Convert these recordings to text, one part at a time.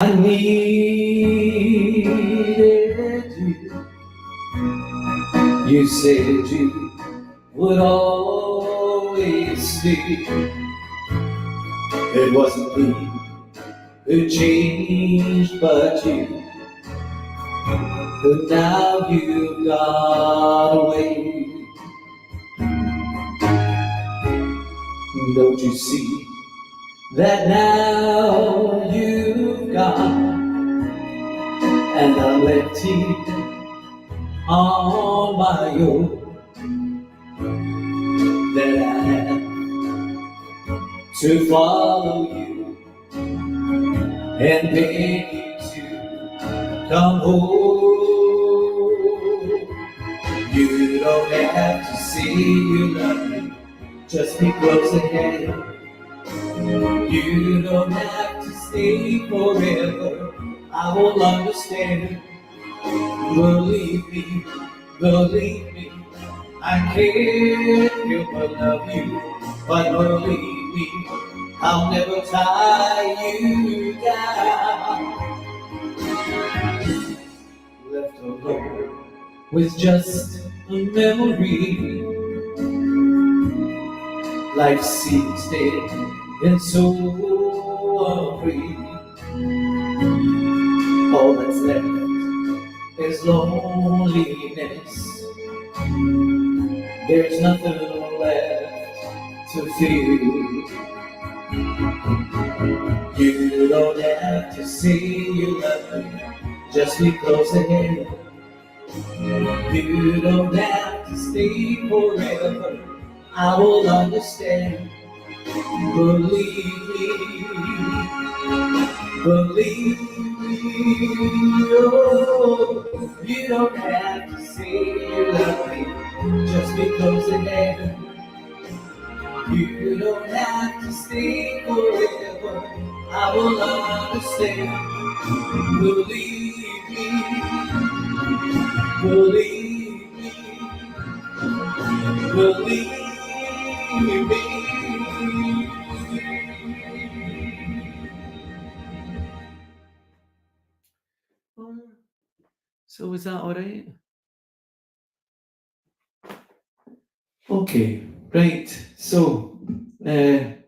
I needed you. You said you would always stay. It wasn't me who changed, but you. But now you've got away. Don't you see that now you've gone, and I'm left here on my own? That I have to follow you and beg you to come home. You don't have to say you love me, just be close at hand. You don't have to stay forever, I will understand. Believe me, I can't help but love you. But believe me, I'll never tie you down. Left alone with just a memory, life seems dead and so unfree. All that's left is loneliness. There's nothing left to feel. You don't have to say you love me, just be close at hand. You don't have to stay forever, I will understand. Believe me, oh, you don't have to say you love me, just be close at hand. You don't have to stay forever, I will understand. Believe me, believe me. So is that alright? Okay, right. So it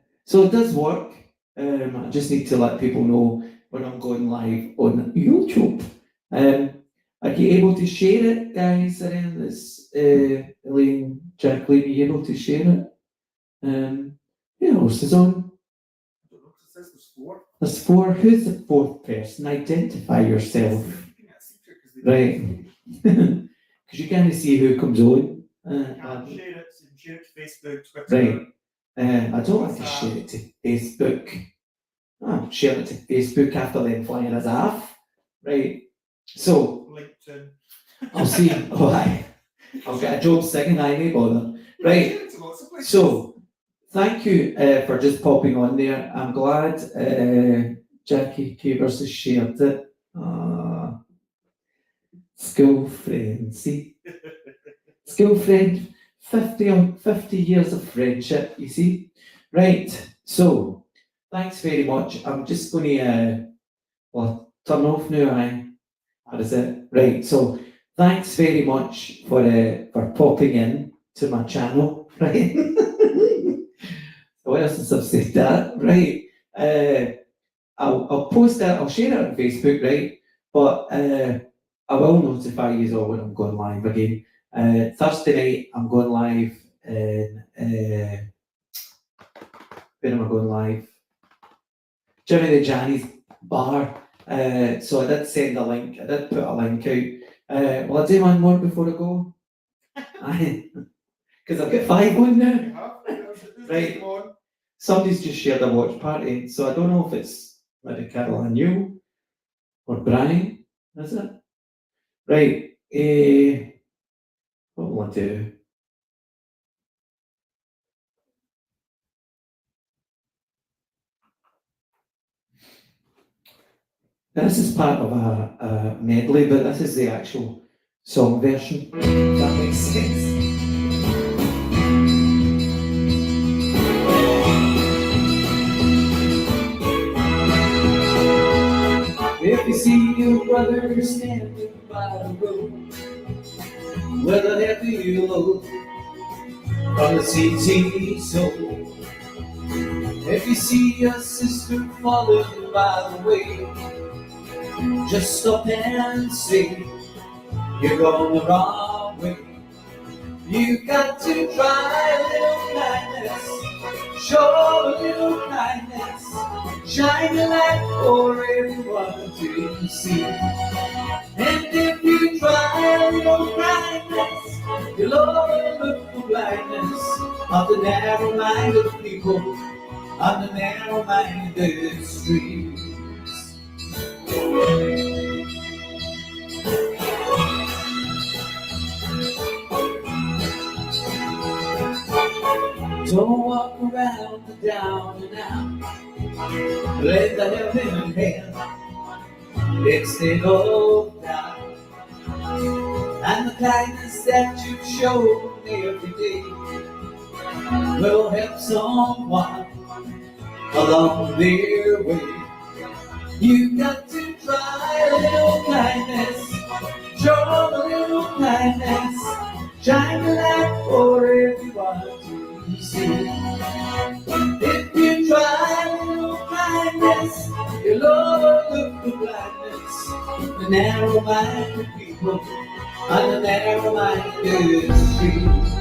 does work. I just need to let people know when I'm going live on YouTube. Are you able to share it, guys? Around this, Elaine, Jacqueline, are you able to share it? Who else is on? There's four. There's four. Who's the fourth person? Identify yourself. Right. Because you can't see who comes on. Share it to Facebook, Twitter. Right. I don't want to share it to Facebook. I'm sharing it to Facebook after then flying as off. Right. So LinkedIn. I'll see. I'll get a job singing, I may bother. Right. So thank you for just popping on there. I'm glad Jackie Cavers has shared it. School friend, see? School friend, 50 years of friendship, you see? Right, so, thanks very much. I'm just going to, turn off now, What is it? Right, so, thanks very much for popping in to my channel, right? What else since I've said that? Right, I'll post it, I'll share it on Facebook, right? But I will notify you all when I'm going live again. Thursday night, I'm going live in, where am I going live? Jimmy the Janny's bar. So I did send a link, I did put a link out. Will I do one more before I go? Because I've got 5 on now. Right. Somebody's just shared a watch party, so I don't know if it's maybe Carol and you or Brian, is it? Right, what will I do? This is part of a medley, but this is the actual song version, if that makes sense. If you see your brother standing by the road with a heavy load from the CT soul, if you see your sister falling by the way, just stop and say you're going the wrong way. You got to try a little kindness, show a little kindness, shine your light for everyone to see. And if you try a little kindness, you'll overlook the blindness of the narrow-minded people on the narrow-minded streets. Don't walk around the down and out, let the helping hand extend all down. And the kindness that you show every day will help someone along their way. You got to try a little kindness, show a little kindness, shine the light for everyone to see. If you try a little kindness, you'll overlook the blindness, the narrow-minded people on the narrow-minded streets.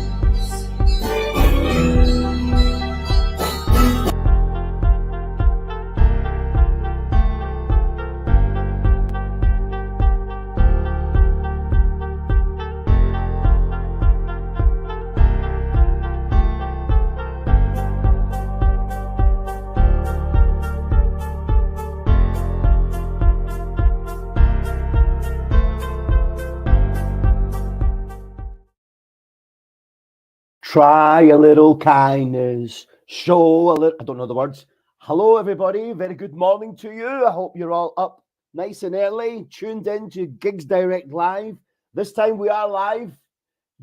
Try a little kindness, show a little, I don't know the words. Hello, everybody. Very good morning to you. I hope you're all up nice and early, tuned in to Gigs Direct Live. This time we are live.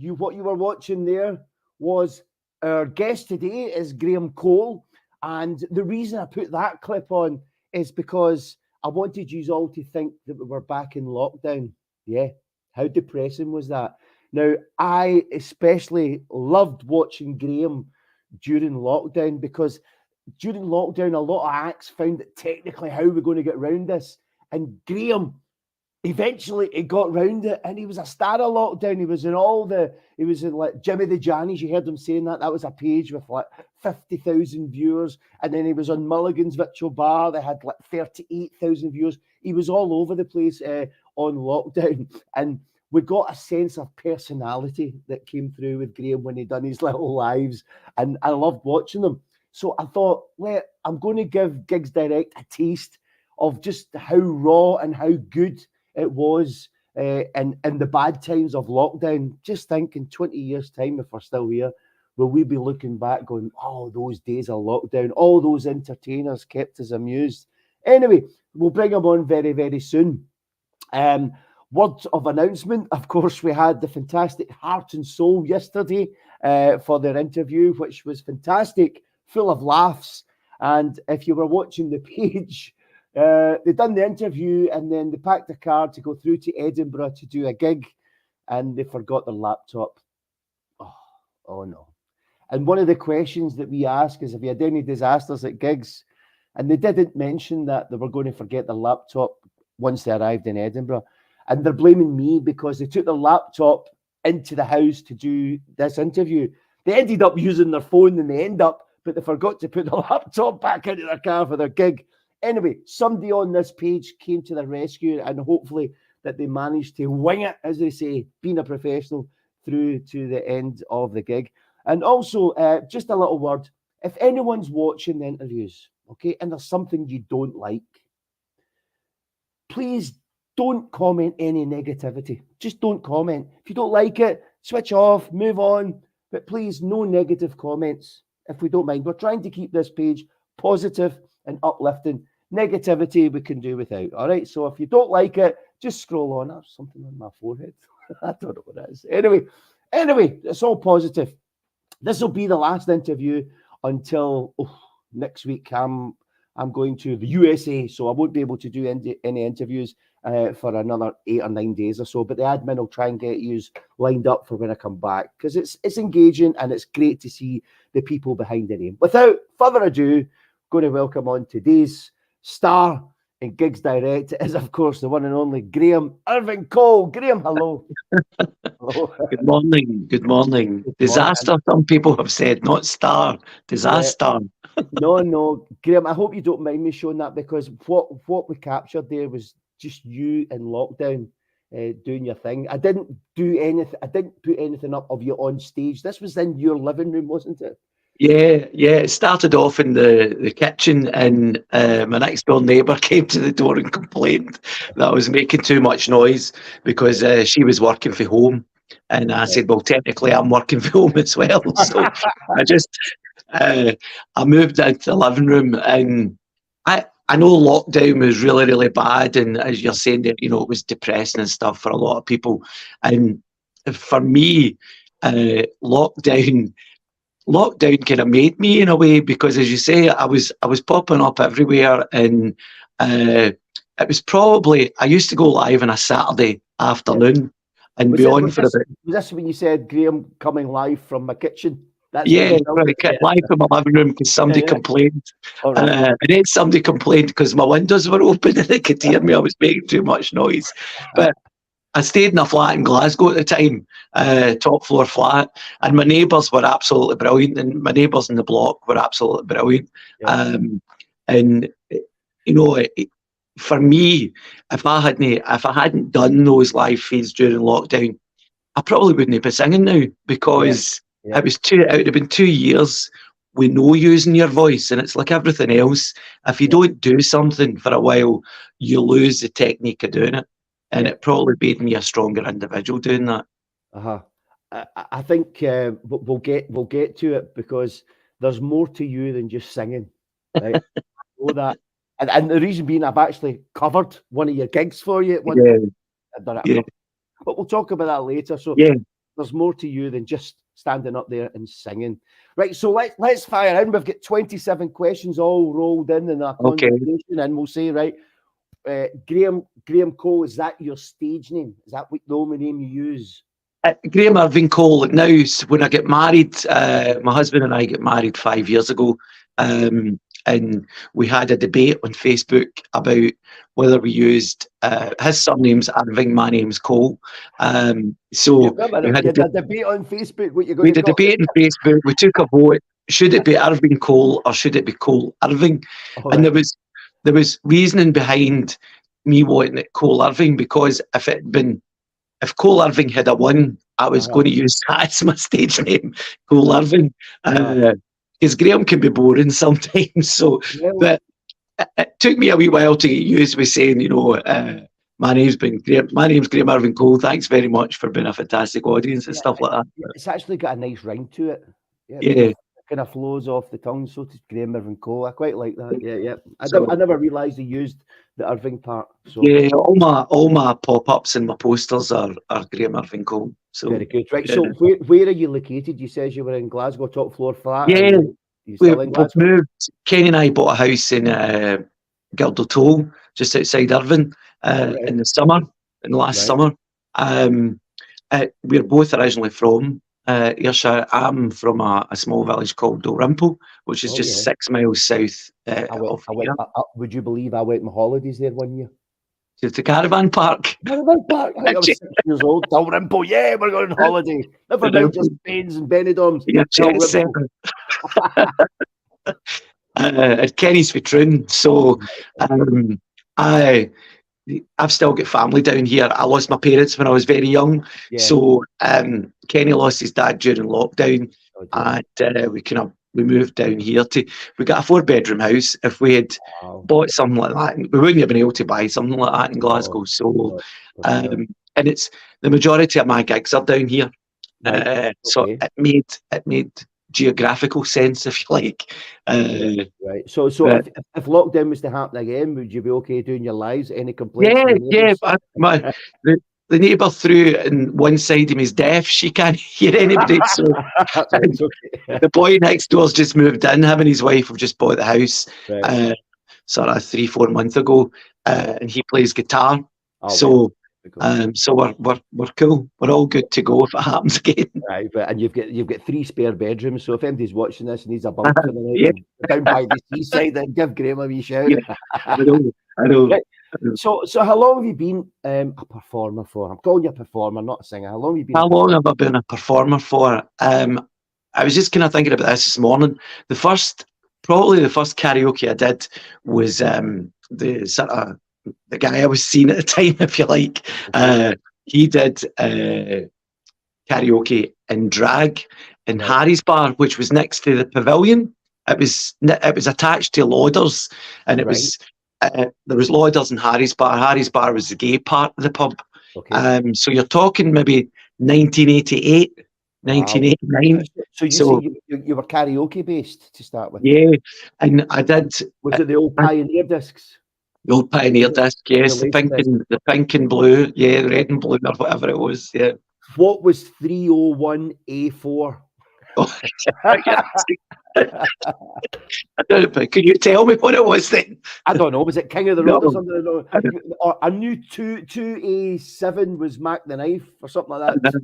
What you were watching there was our guest today is Graham Cole. And the reason I put that clip on is because I wanted you all to think that we were back in lockdown. Yeah. How depressing was that? Now, I especially loved watching Graham during lockdown because during lockdown, a lot of acts found that technically how we're going to get around this. And Graham, eventually he got round it and he was a star of lockdown. He was in like Jimmy the Jannies. You heard him saying that. That was a page with like 50,000 viewers. And then he was on Mulligan's Virtual Bar. They had like 38,000 viewers. He was all over the place on lockdown. And we got a sense of personality that came through with Graham when he done his little lives, and I loved watching them. So I thought, I'm going to give Gigs Direct a taste of just how raw and how good it was in the bad times of lockdown. Just thinking 20 years' time, if we're still here, will we be looking back going, oh, those days of lockdown, all those entertainers kept us amused. Anyway, we'll bring them on very, very soon. Words of announcement, of course, we had the fantastic Heart and Soul yesterday for their interview, which was fantastic, full of laughs. And if you were watching the page, they done the interview and then they packed a car to go through to Edinburgh to do a gig, and they forgot their laptop. Oh no. And one of the questions that we ask is, have you had any disasters at gigs? And they didn't mention that they were going to forget their laptop once they arrived in Edinburgh. And they're blaming me because they took their laptop into the house to do this interview. They ended up using their phone in the end up, but they forgot to put the laptop back into their car for their gig. Anyway, somebody on this page came to their rescue, and hopefully that they managed to wing it, as they say, being a professional through to the end of the gig. And also, just a little word, if anyone's watching the interviews, okay, and there's something you don't like, please don't comment any negativity. Just don't comment. If you don't like it, switch off, move on. But please, no negative comments, if we don't mind. We're trying to keep this page positive and uplifting. Negativity we can do without. All right. So if you don't like it, just scroll on. I have something on my forehead. I don't know what that is. Anyway, it's all positive. This will be the last interview until next week. I'm I'm going to the USA, so I won't be able to do any interviews for another 8 or 9 days or so. But the admin will try and get you lined up for when I come back, because it's engaging and it's great to see the people behind the name. Without further ado, going to welcome on today's star in Gigs Direct is, of course, the one and only Graham Irving Cole. Graham, hello. Hello. Good morning. Good morning. Good Disaster, some people have said, not star. Disaster. No, Graham, I hope you don't mind me showing that, because what we captured there was just you in lockdown doing your thing. I didn't do anything. I didn't put anything up of you on stage. This was in your living room, wasn't it? Yeah. It started off in the kitchen, and my next door neighbour came to the door and complained that I was making too much noise because she was working from home. And I said, well, technically I'm working from home as well. So I moved into the living room, and I know lockdown was really, really bad. And as you're saying, that, you know, it was depressing and stuff for a lot of people. And for me, lockdown kind of made me in a way, because as you say, I was popping up everywhere, and it was probably, I used to go live on a Saturday afternoon and be on for a bit. Was this when you said, Graham, coming live from my kitchen? That's live from my living room because somebody complained. And then somebody complained because my windows were open and they could hear me. I was making too much noise. But I stayed in a flat in Glasgow at the time, top floor flat, and my neighbours were absolutely brilliant, and my neighbours in the block were absolutely brilliant. Yeah. And you know, for me, if I hadn't done those live feeds during lockdown, I probably wouldn't be singing now, because it would have been 2 years with no using your voice, and it's like everything else. If you don't do something for a while, you lose the technique of doing it. And it probably made me a stronger individual doing that. I think we'll get to it, because there's more to you than just singing. Right? Know that, and the reason being, I've actually covered one of your gigs for you. But we'll talk about that later. So there's more to you than just standing up there and singing. Right. So let's fire in. We've got 27 questions all rolled in our conversation, and we'll say, right. Graham Cole, is that your stage name? Is that the only name you use? Graham Irving Cole. Now, when I get married, my husband and I got married 5 years ago, and we had a debate on Facebook about whether we used his surname's Irving, my name's Cole. So we had a debate on Facebook. We had a debate on Facebook. We took a vote. Should it be Irving Cole or should it be Cole Irving? And there was reasoning behind me wanting it Cole Irving, because if Cole Irving had a won, I was going to use that as my stage name, Cole Irving. Because Graham can be boring sometimes. So, but it took me a wee while to get used to saying, you know, my name's Graham Irving Cole. Thanks very much for being a fantastic audience and stuff like that. It's actually got a nice ring to it. Yeah. Kind of flows off the tongue, so to Graham Irving Cole. I quite like that. Yeah. I never realised he used the Irving part. So yeah, all my pop-ups and my posters are Graham Irving Cole. So very good. Right. So where are you located? You says you were in Glasgow, top floor flat. Yeah, we've moved. Kenny and I bought a house in Gildle just outside Irving, in the last summer. We're both originally from Ayrshire. I'm from a small village called Dalrymple, which is just 6 miles south of here. Would you believe I went on holidays there one year? To the caravan park. Caravan park. I was 6 years old. Dalrymple. Yeah, we're going on holiday. Never mind just Bains and Benidorms. Kenny's for Troon. So I've still got family down here. I lost my parents when I was very young. So Kenny lost his dad during lockdown, and we moved down here we got a 4-bedroom house. If we had bought something like that, we wouldn't have been able to buy something like that in Glasgow. So and it's the majority of my gigs are down here. So it made geographical sense, if you like. Right. So if lockdown was to happen again, would you be okay doing your lives? Any complaints? Yeah. The neighbour through on one side of him is deaf. She can't hear anybody. So the boy next door's just moved in. Him and his wife have just bought the house. sort of 3-4 months ago, and he plays guitar. Oh, So right. so we're cool. We're all good to go if it happens again. Right, but and you've got 3 spare bedrooms. So if anybody's watching this and needs a bunk for the night Yeah. down by the seaside, then give Graham a wee shout. Yeah. I know. Right. So how long have you been a performer for? I'm calling you a performer, not a singer. How long have you been? How long have I been a performer for? I was just kind of thinking about this morning. Probably the first karaoke I did was the guy I was seeing at the time, if you like. He did karaoke in drag in Harry's Bar, which was next to the pavilion. It was attached to Lauders, and it was there was Lauders and Harry's Bar. Harry's Bar was the gay part of the pub. Okay. So you're talking maybe 1988, 1989. So you were karaoke based to start with? Yeah, and I did. Was it the old Pioneer discs? The old Pioneer disc, yes, the The pink and blue, yeah, the red and blue or whatever it was, yeah. What was 301A4? I don't know, but could you tell me what it was then? I don't know. Was it King of the Road or something? I don't Or I knew 2A7 was Mac the Knife or something like that.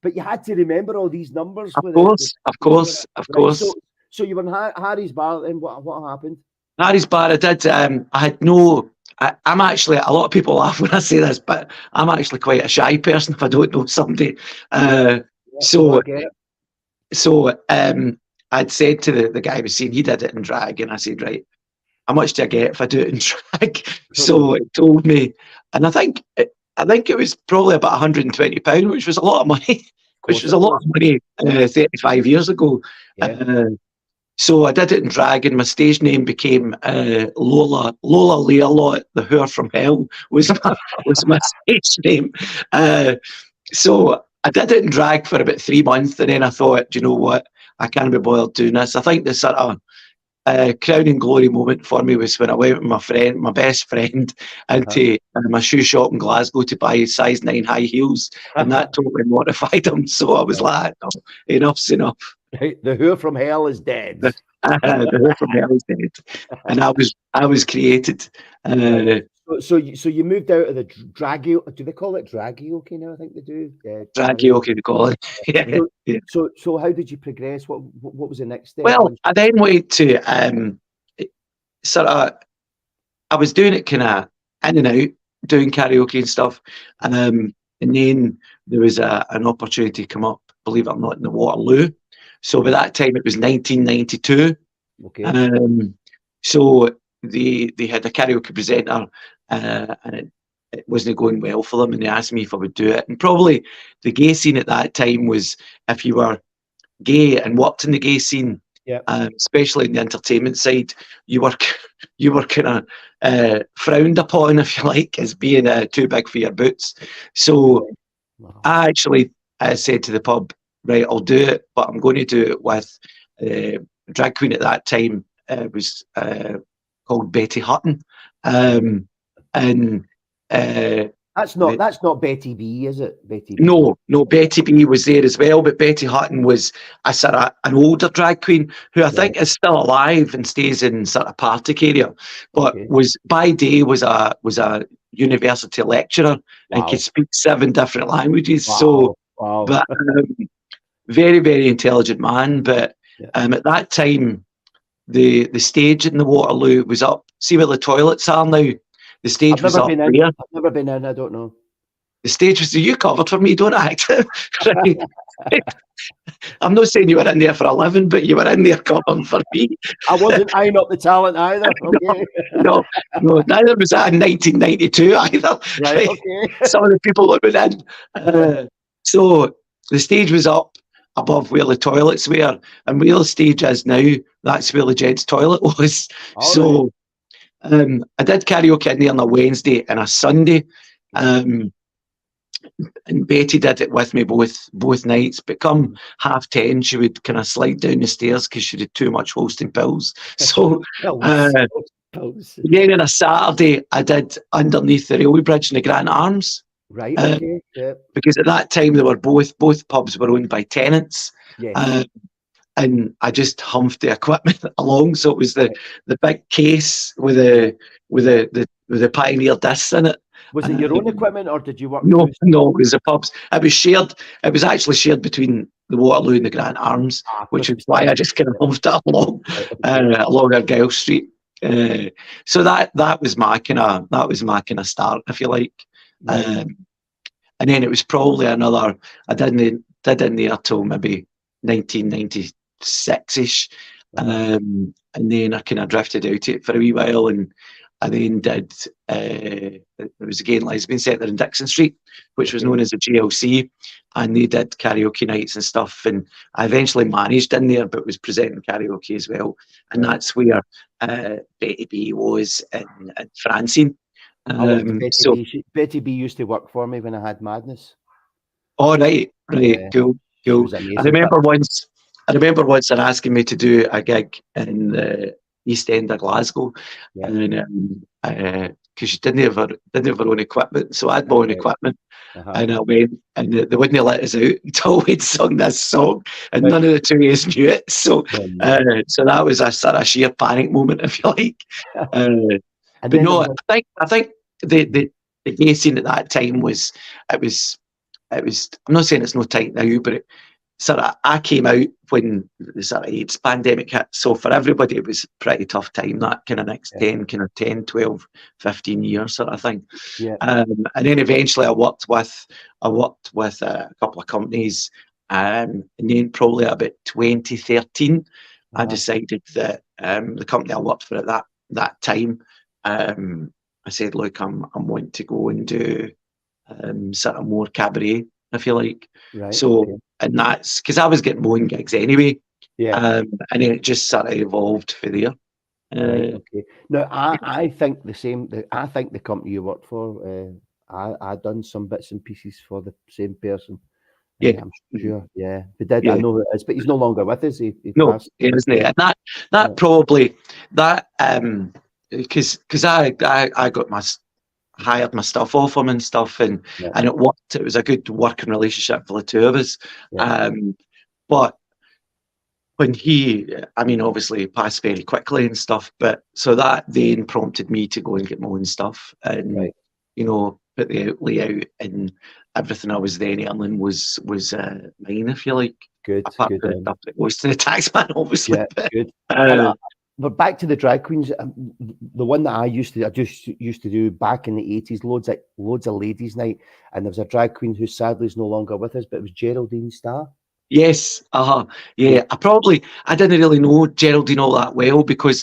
But you had to remember all these numbers. Of course. So you were in Harry's Bar, then what happened? Harry's Bar, I did. I had no. I'm actually. A lot of people laugh when I say this, but I'm actually quite a shy person if I don't know somebody. I'd said to the guy I was seeing, he did it in drag, and I said, right, how much do I get if I do it in drag? So it told me, and I think it was probably about £120, which was a lot of money. Which was a lot of money 35 years ago. Yeah. So I did it in drag, and my stage name became Lola Learlot, the Whore from Hell was my stage name. So I did it in drag for about 3 months, and then I thought, do you know what? I can't be bothered doing this. I think the sort of crowning glory moment for me was when I went with my best friend, into my shoe shop in Glasgow to buy size 9 high heels, and that totally mortified him. So I was like, no, enough's enough. Right. The Who from Hell is dead. The Who from Hell is dead, and I was created. So you moved out of the dragio. Do they call it dragio? Now I think they do. Dragio, they call it. Yeah. So how did you progress? What was the next step? Well, I then went to sort of. I was doing it kind of in and out, doing karaoke and stuff, and then there was an opportunity come up. Believe it or not, in the Waterloo. So by that time, it was 1992. Okay. So they had a karaoke presenter, and it wasn't going well for them, and they asked me if I would do it. And probably the gay scene at that time was, if you were gay and worked in the gay scene, especially in the entertainment side, you were kind of frowned upon, if you like, as being too big for your boots. So I actually said to the pub, right, I'll do it, but I'm going to do it with drag queen at that time. Was called Betty Hutton, and that's not Betty B, is it? Betty B? No, Betty B was there as well, but Betty Hutton was a sort of an older drag queen who I think is still alive and stays in sort of Partick area, but was by day was a university lecturer and could speak 7 different languages. So, but very, very intelligent man. But at that time, the stage in the Waterloo was up. See where the toilets are now? The stage was up there. I've never been in, I don't know. The stage was, you covered for me, don't act. Right. I'm not saying you were in there for a living, but you were in there covering for me. I wasn't eyeing up the talent either. Okay. No, neither was that in 1992 either. Right, okay. Some of the people that were in. So the stage was up above where the toilets were, and where the stage is now, that's where the gents' toilet was. So I did karaoke in there on a Wednesday and a Sunday, and Betty did it with me both nights. But come 10:30, she would kind of slide down the stairs because she did too much hosting pills. So then on a Saturday, I did underneath the railway bridge in the Grand Arms. Right. Okay. Because at that time they were both pubs were owned by tenants. Yes. and I just humped the equipment along. So it was the big case with the Pioneer discs in it. Was it your own equipment, or did you work No, through? no, it was the pubs. It was shared. It was actually shared between the Waterloo and the Grant Arms, which is why I just kind of humped it along along Argyle Street. So that was my kind of start, if you like. And then it was probably another. I did in there till maybe 1996ish, and then I kind of drifted out it for a wee while, and I then did. It was again Lesbian Centre in Dixon Street, which was known as the GLC, and they did karaoke nights and stuff. And I eventually managed in there, but was presenting karaoke as well. And that's where Betty B was and Francine. So Betty B used to work for me when I had Madness. Oh right, cool. I remember once they're asking me to do a gig in the East End of Glasgow, and because she didn't have her own equipment, so I had my own equipment, and I went, and they wouldn't let us out until we'd sung this song, and none of the two of us knew it. So, so that was a sort of sheer panic moment, if you like. But no, I think the gay scene at that time was. I'm not saying it's no tight now, but I came out when the sort of AIDS pandemic hit. So for everybody, it was a pretty tough time, that kind of next 10, 12, 15 years sort of thing. Yeah. And then eventually I worked with a couple of companies. And then probably about 2013, I decided that the company I worked for at that time, I said, look, I'm wanting to go and do sort of more cabaret, if you like. Right. So, and that's because I was getting my own gigs anyway. Yeah. And then it just sort of evolved for there. Right, okay. No, I think the same. I think the company you worked for, I done some bits and pieces for the same person. Yeah, I'm sure. Yeah, I know who it is, but he's no longer with us. He passed. Isn't it? And that probably because I got hired my stuff off him and stuff, and it worked. It was a good working relationship for the two of us. But when obviously passed very quickly and stuff, but so that then prompted me to go and get my own stuff and put the outlay out, and everything I was then earning was mine, if you like. Good. Apart from the stuff that goes to the taxman, obviously. Yeah, good. But back to the drag queens, the one that I just used to do back in the 80s, loads of ladies' night, and there was a drag queen who sadly is no longer with us, but it was Geraldine Starr. Yes, yeah. I didn't really know Geraldine all that well because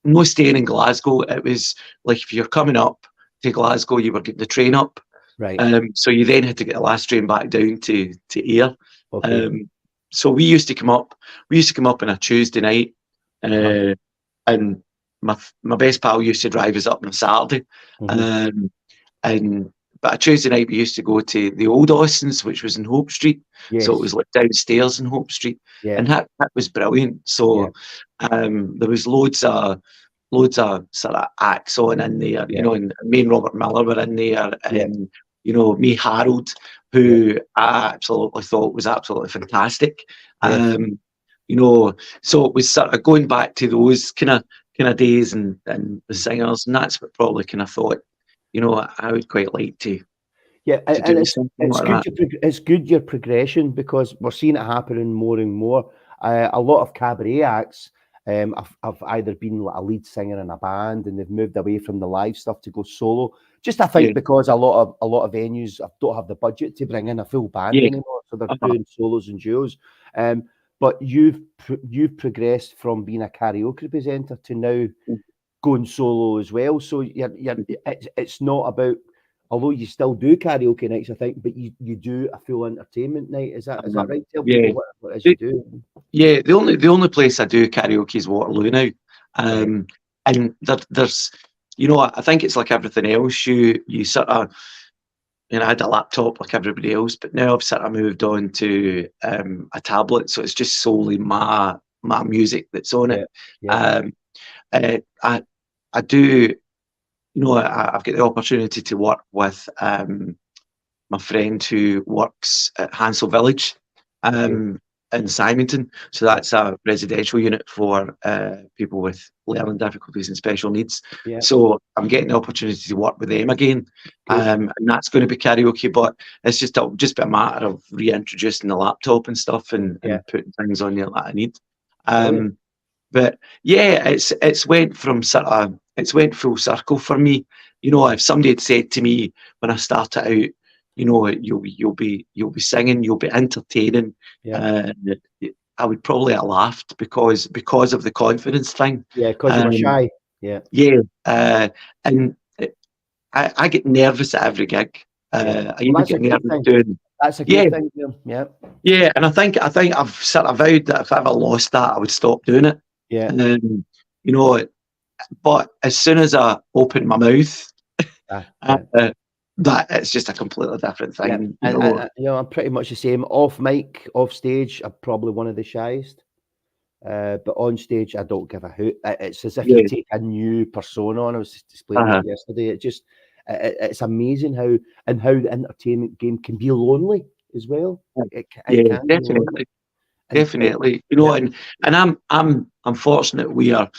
no staying in Glasgow. It was like if you're coming up to Glasgow, you were getting the train up, right? So you then had to get the last train back down to Ayr. Okay. So we used to come up. On a Tuesday night. And my best pal used to drive us up on a Saturday, but a Tuesday night we used to go to the Old Austins, which was in Hope Street. Yes. So it was like downstairs in Hope Street, and that was brilliant. So there was loads of sort of acts on in there, and me and Robert Miller were in there, and me, Harold, who I absolutely thought was absolutely fantastic. So it was sort of going back to those kind of days and the singers, and that's what probably kind of thought, I would quite like to. Yeah, to and it's good your progression, because we're seeing it happening more and more. A lot of cabaret acts have either been a lead singer in a band and they've moved away from the live stuff to go solo. Just I think because a lot of venues don't have the budget to bring in a full band anymore, so they're doing solos and duos. But you've progressed from being a karaoke presenter to now going solo as well. So it's not about, although you still do karaoke nights, I think, but you do a full entertainment night. Is that right? Tell people what it is you do. Yeah, the only place I do karaoke is Waterloo now, and there's I think it's like everything else. You sort of. I had a laptop like everybody else, but now I've sort of moved on to a tablet, so it's just solely my music that's on it. I do, I've got the opportunity to work with my friend who works at Hansel Village, in Simonton. So that's a residential unit for people with learning difficulties and special needs. Yeah. So I'm getting the opportunity to work with them again, Good. and that's going to be karaoke. But it's just be a matter of reintroducing the laptop and stuff and putting things on there that I need. Brilliant. But yeah, it's went full circle for me. You know, if somebody had said to me when I started out, you know, you'll be singing, you'll be entertaining, I would probably have laughed because of the confidence thing. Yeah, because you were shy. Yeah. Yeah, and I get nervous at every gig. I even get nervous doing. That's a good thing. Yeah. Yeah, and I think I've sort of vowed that if I ever lost that, I would stop doing it. Yeah. You know, but as soon as I open my mouth, that it's just a completely different thing. Yeah. You know, I'm pretty much the same. Off mic, off stage, I'm probably one of the shyest. But on stage, I don't give a hoot. It's as if you take a new persona on. I was displaying it yesterday. It's amazing how the entertainment game can be lonely as well. It can definitely. Definitely, you know, and I'm fortunate we are.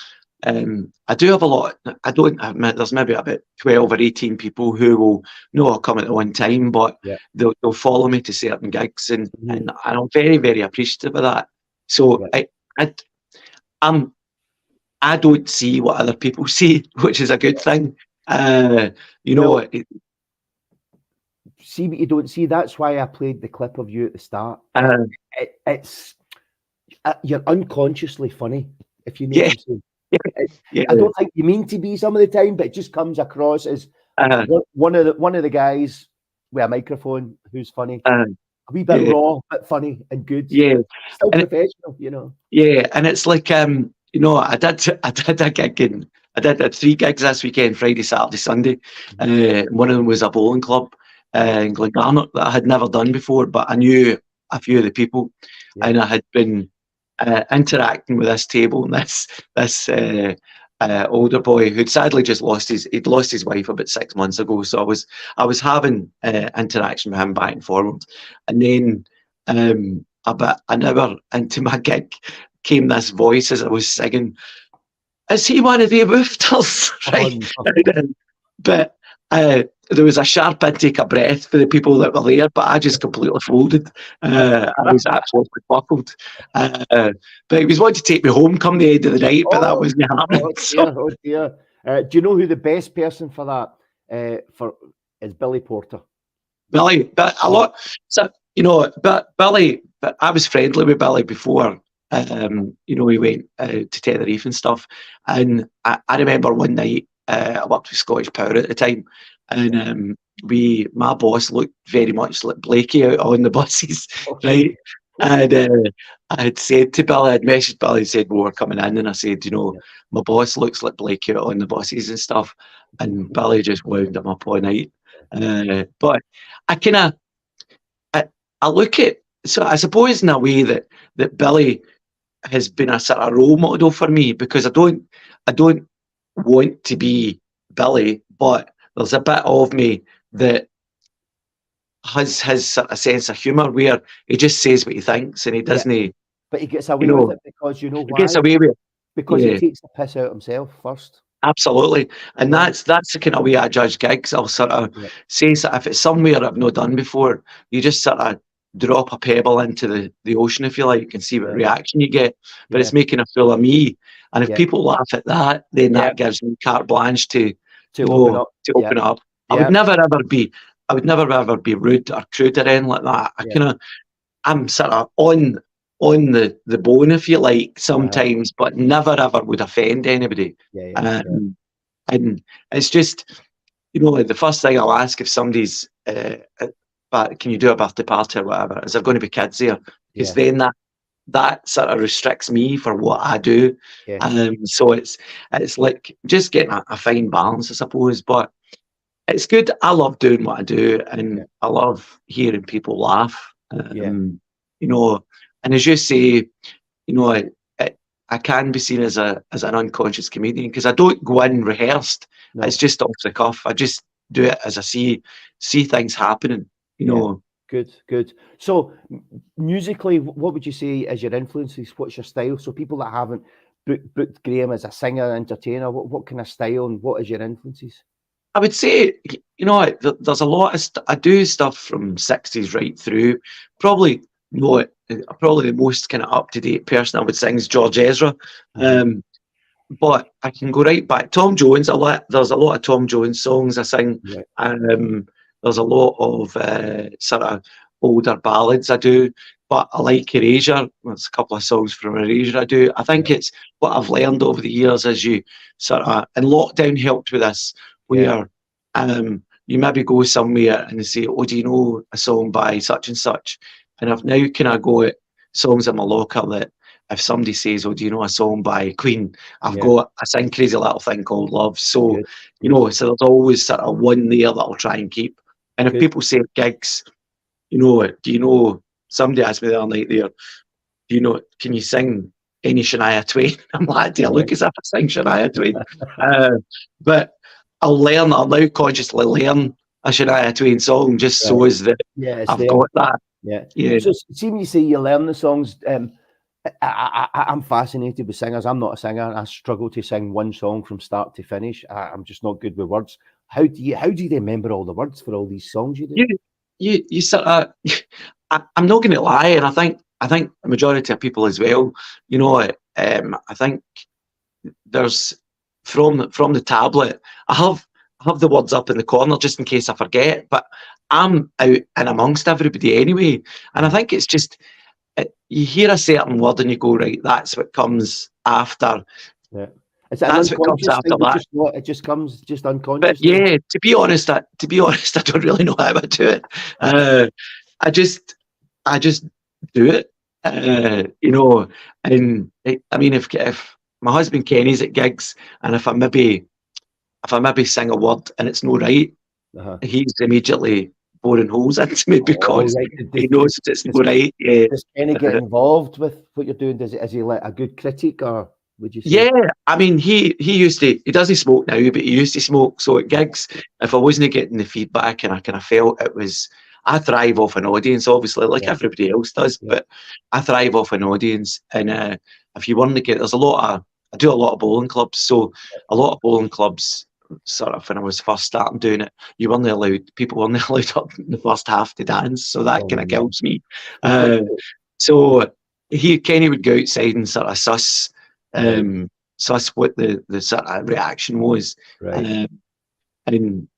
I do have a lot. I don't admit there's maybe about 12 or 18 people who will know I'll come at one time, but they'll follow me to certain gigs, and I'm very, very appreciative of that. So I don't see what other people see, which is a good thing. You know, see what you don't see. That's why I played the clip of you at the start. It's you're unconsciously funny, if you know what I'm saying. I don't think you mean to be some of the time, but it just comes across as one of the guys with a microphone who's funny. A wee bit raw, but funny and good. Yeah, still professional, you know. Yeah, and it's like you know, I did a gig I did 3 gigs this weekend: Friday, Saturday, Sunday. One of them was a bowling club in Glengarnock that I had never done before, but I knew a few of the people, and I had been interacting with this table and this older boy who'd sadly just lost his wife about 6 months ago. So I was having interaction with him back and forward, and then about an hour into my gig came this voice as I was singing. Is he one of the woofers? Right. But there was a sharp intake of breath for the people that were there, but I just completely folded. I was absolutely buckled. But he was wanting to take me home come the end of the night, but that wasn't happening. Oh dear. Do you know who the best person for that is? Billy Porter. Billy, but a lot. So you know, but Billy. But I was friendly with Billy before. You know, we went to Tenerife and stuff, and I remember one night I worked with Scottish Power at the time, and my boss looked very much like Blakey out on the buses, right? And I had said to Billy, I'd messaged Billy and said, well, we're coming in, and I said, you know, my boss looks like Blakey out on the buses and stuff, and Billy just wound him up all night. But I look at, so I suppose in a way that Billy has been a sort of role model for me, because I don't want to be Billy, but there's a bit of me that has his sort of sense of humour where he just says what he thinks and he doesn't. But he gets away with it because you know why? He gets away with it because he takes the piss out himself first. Absolutely, and that's the kind of way I judge gigs. I'll sort of say that if it's somewhere I've not done before, you just sort of drop a pebble into the ocean, if you like, and see what reaction you get. But it's making a fool of me, and if people laugh at that, then that gives me carte blanche to open up. I would never ever be rude or crude or anything like that. I'm sort of on the bone, if you like, sometimes, but never ever would offend anybody. And it's just, you know, the first thing I'll ask if somebody's but can you do a birthday party or whatever, is there going to be kids there? Because then that sort of restricts me for what I do. So it's like just getting a fine balance, I suppose. But it's good. I love doing what I do, and I love hearing people laugh. You know, and as you say, you know, I can be seen as an unconscious comedian because I don't go in rehearsed. It's just off the cuff. I just do it as I see things happening. You know, Good, good. So musically, what would you say is your influences? What's your style? So people that haven't booked Graham as a singer, entertainer, what kind of style and what is your influences? I would say, there's a lot of I do stuff from 60s right through. Probably probably the most kind of up to date person I would sing is George Ezra. But I can go right back. Tom Jones, there's a lot of Tom Jones songs I sing. Right. There's a lot of sort of older ballads I do. But I like Erasure. There's a couple of songs from Erasure I do. I think it's what I've learned over the years as you sort of, and lockdown helped with this, where you maybe go somewhere and they say, oh, do you know a song by such and such? And I've now kind of go at songs in my locker that if somebody says, oh, do you know a song by Queen? I sing Crazy Little Thing Called Love. So, so there's always sort of one there that I'll try and keep. And if people say at gigs, do you know, somebody asked me the other night there, can you sing any Shania Twain? I'm like, do I look as if I sing Shania Twain? But I'll now consciously learn a Shania Twain song just so as that I've got that. Yeah. So see when you say you learn the songs, I'm fascinated with singers. I'm not a singer. I struggle to sing one song from start to finish. I'm just not good with words. How do you remember all the words for all these songs you do? You sort of, I'm not going to lie, and I think the majority of people as well. I think there's from the tablet. I have the words up in the corner just in case I forget, but I'm out and amongst everybody anyway. And I think it's just you hear a certain word and you go, right, that's what comes after. Yeah. That's what comes after that. It just comes just unconscious. But yeah, to be honest, I don't really know how I do it. I just do it. And I mean, if my husband Kenny's at gigs and if I maybe sing a word and it's not right, he's immediately boring holes into me because he knows it's not right. Yeah. Does Kenny get involved with what you're doing? Is he like a good critic, or would you say? Yeah, I mean, he doesn't smoke now, but he used to smoke. So at gigs, if I wasn't getting the feedback and I kind of felt it was, I thrive off an audience, obviously, like everybody else does, but I thrive off an audience. And if you want to get, I do a lot of bowling clubs. So a lot of bowling clubs, sort of when I was first starting doing it, people weren't allowed up in the first half to dance. So that kind of kills me. So Kenny would go outside and sort of suss what the sort of reaction was. Right. And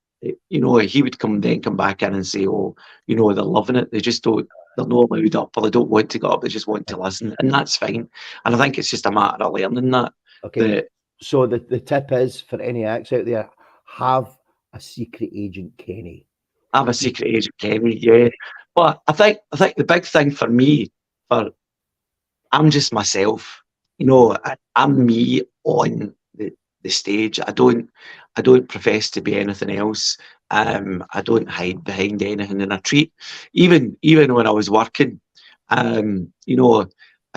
he would come back in and say, oh, they're loving it. They're not allowed up, or they don't want to go up. They just want to listen, and that's fine. And I think it's just a matter of learning that. Okay. So the tip is for any acts out there, have a secret agent Kenny. Have a secret agent Kenny, yeah. But I think the big thing for me, I'm just myself. I'm me on the stage. I don't profess to be anything else. I don't hide behind anything, and I treat even when I was working, I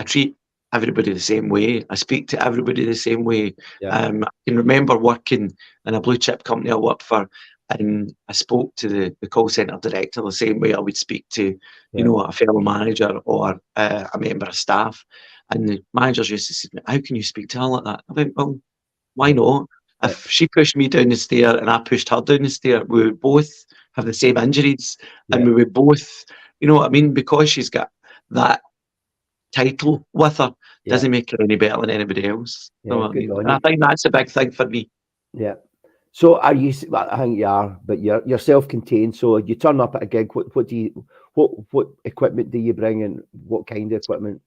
treat everybody the same way. I speak to everybody the same way. I can remember working in a blue chip company I worked for, and I spoke to the call centre director the same way I would speak to a fellow manager or a member of staff. And the managers used to say, how can you speak to her like that? I went, well, why not? If she pushed me down the stair and I pushed her down the stair, we would both have the same injuries, and we would both, because she's got that title with her, doesn't make her any better than anybody else. And I think that's a big thing for me. Yeah. So I think you are, but you're self-contained. So you turn up at a gig. What equipment do you bring, and what kind of equipment?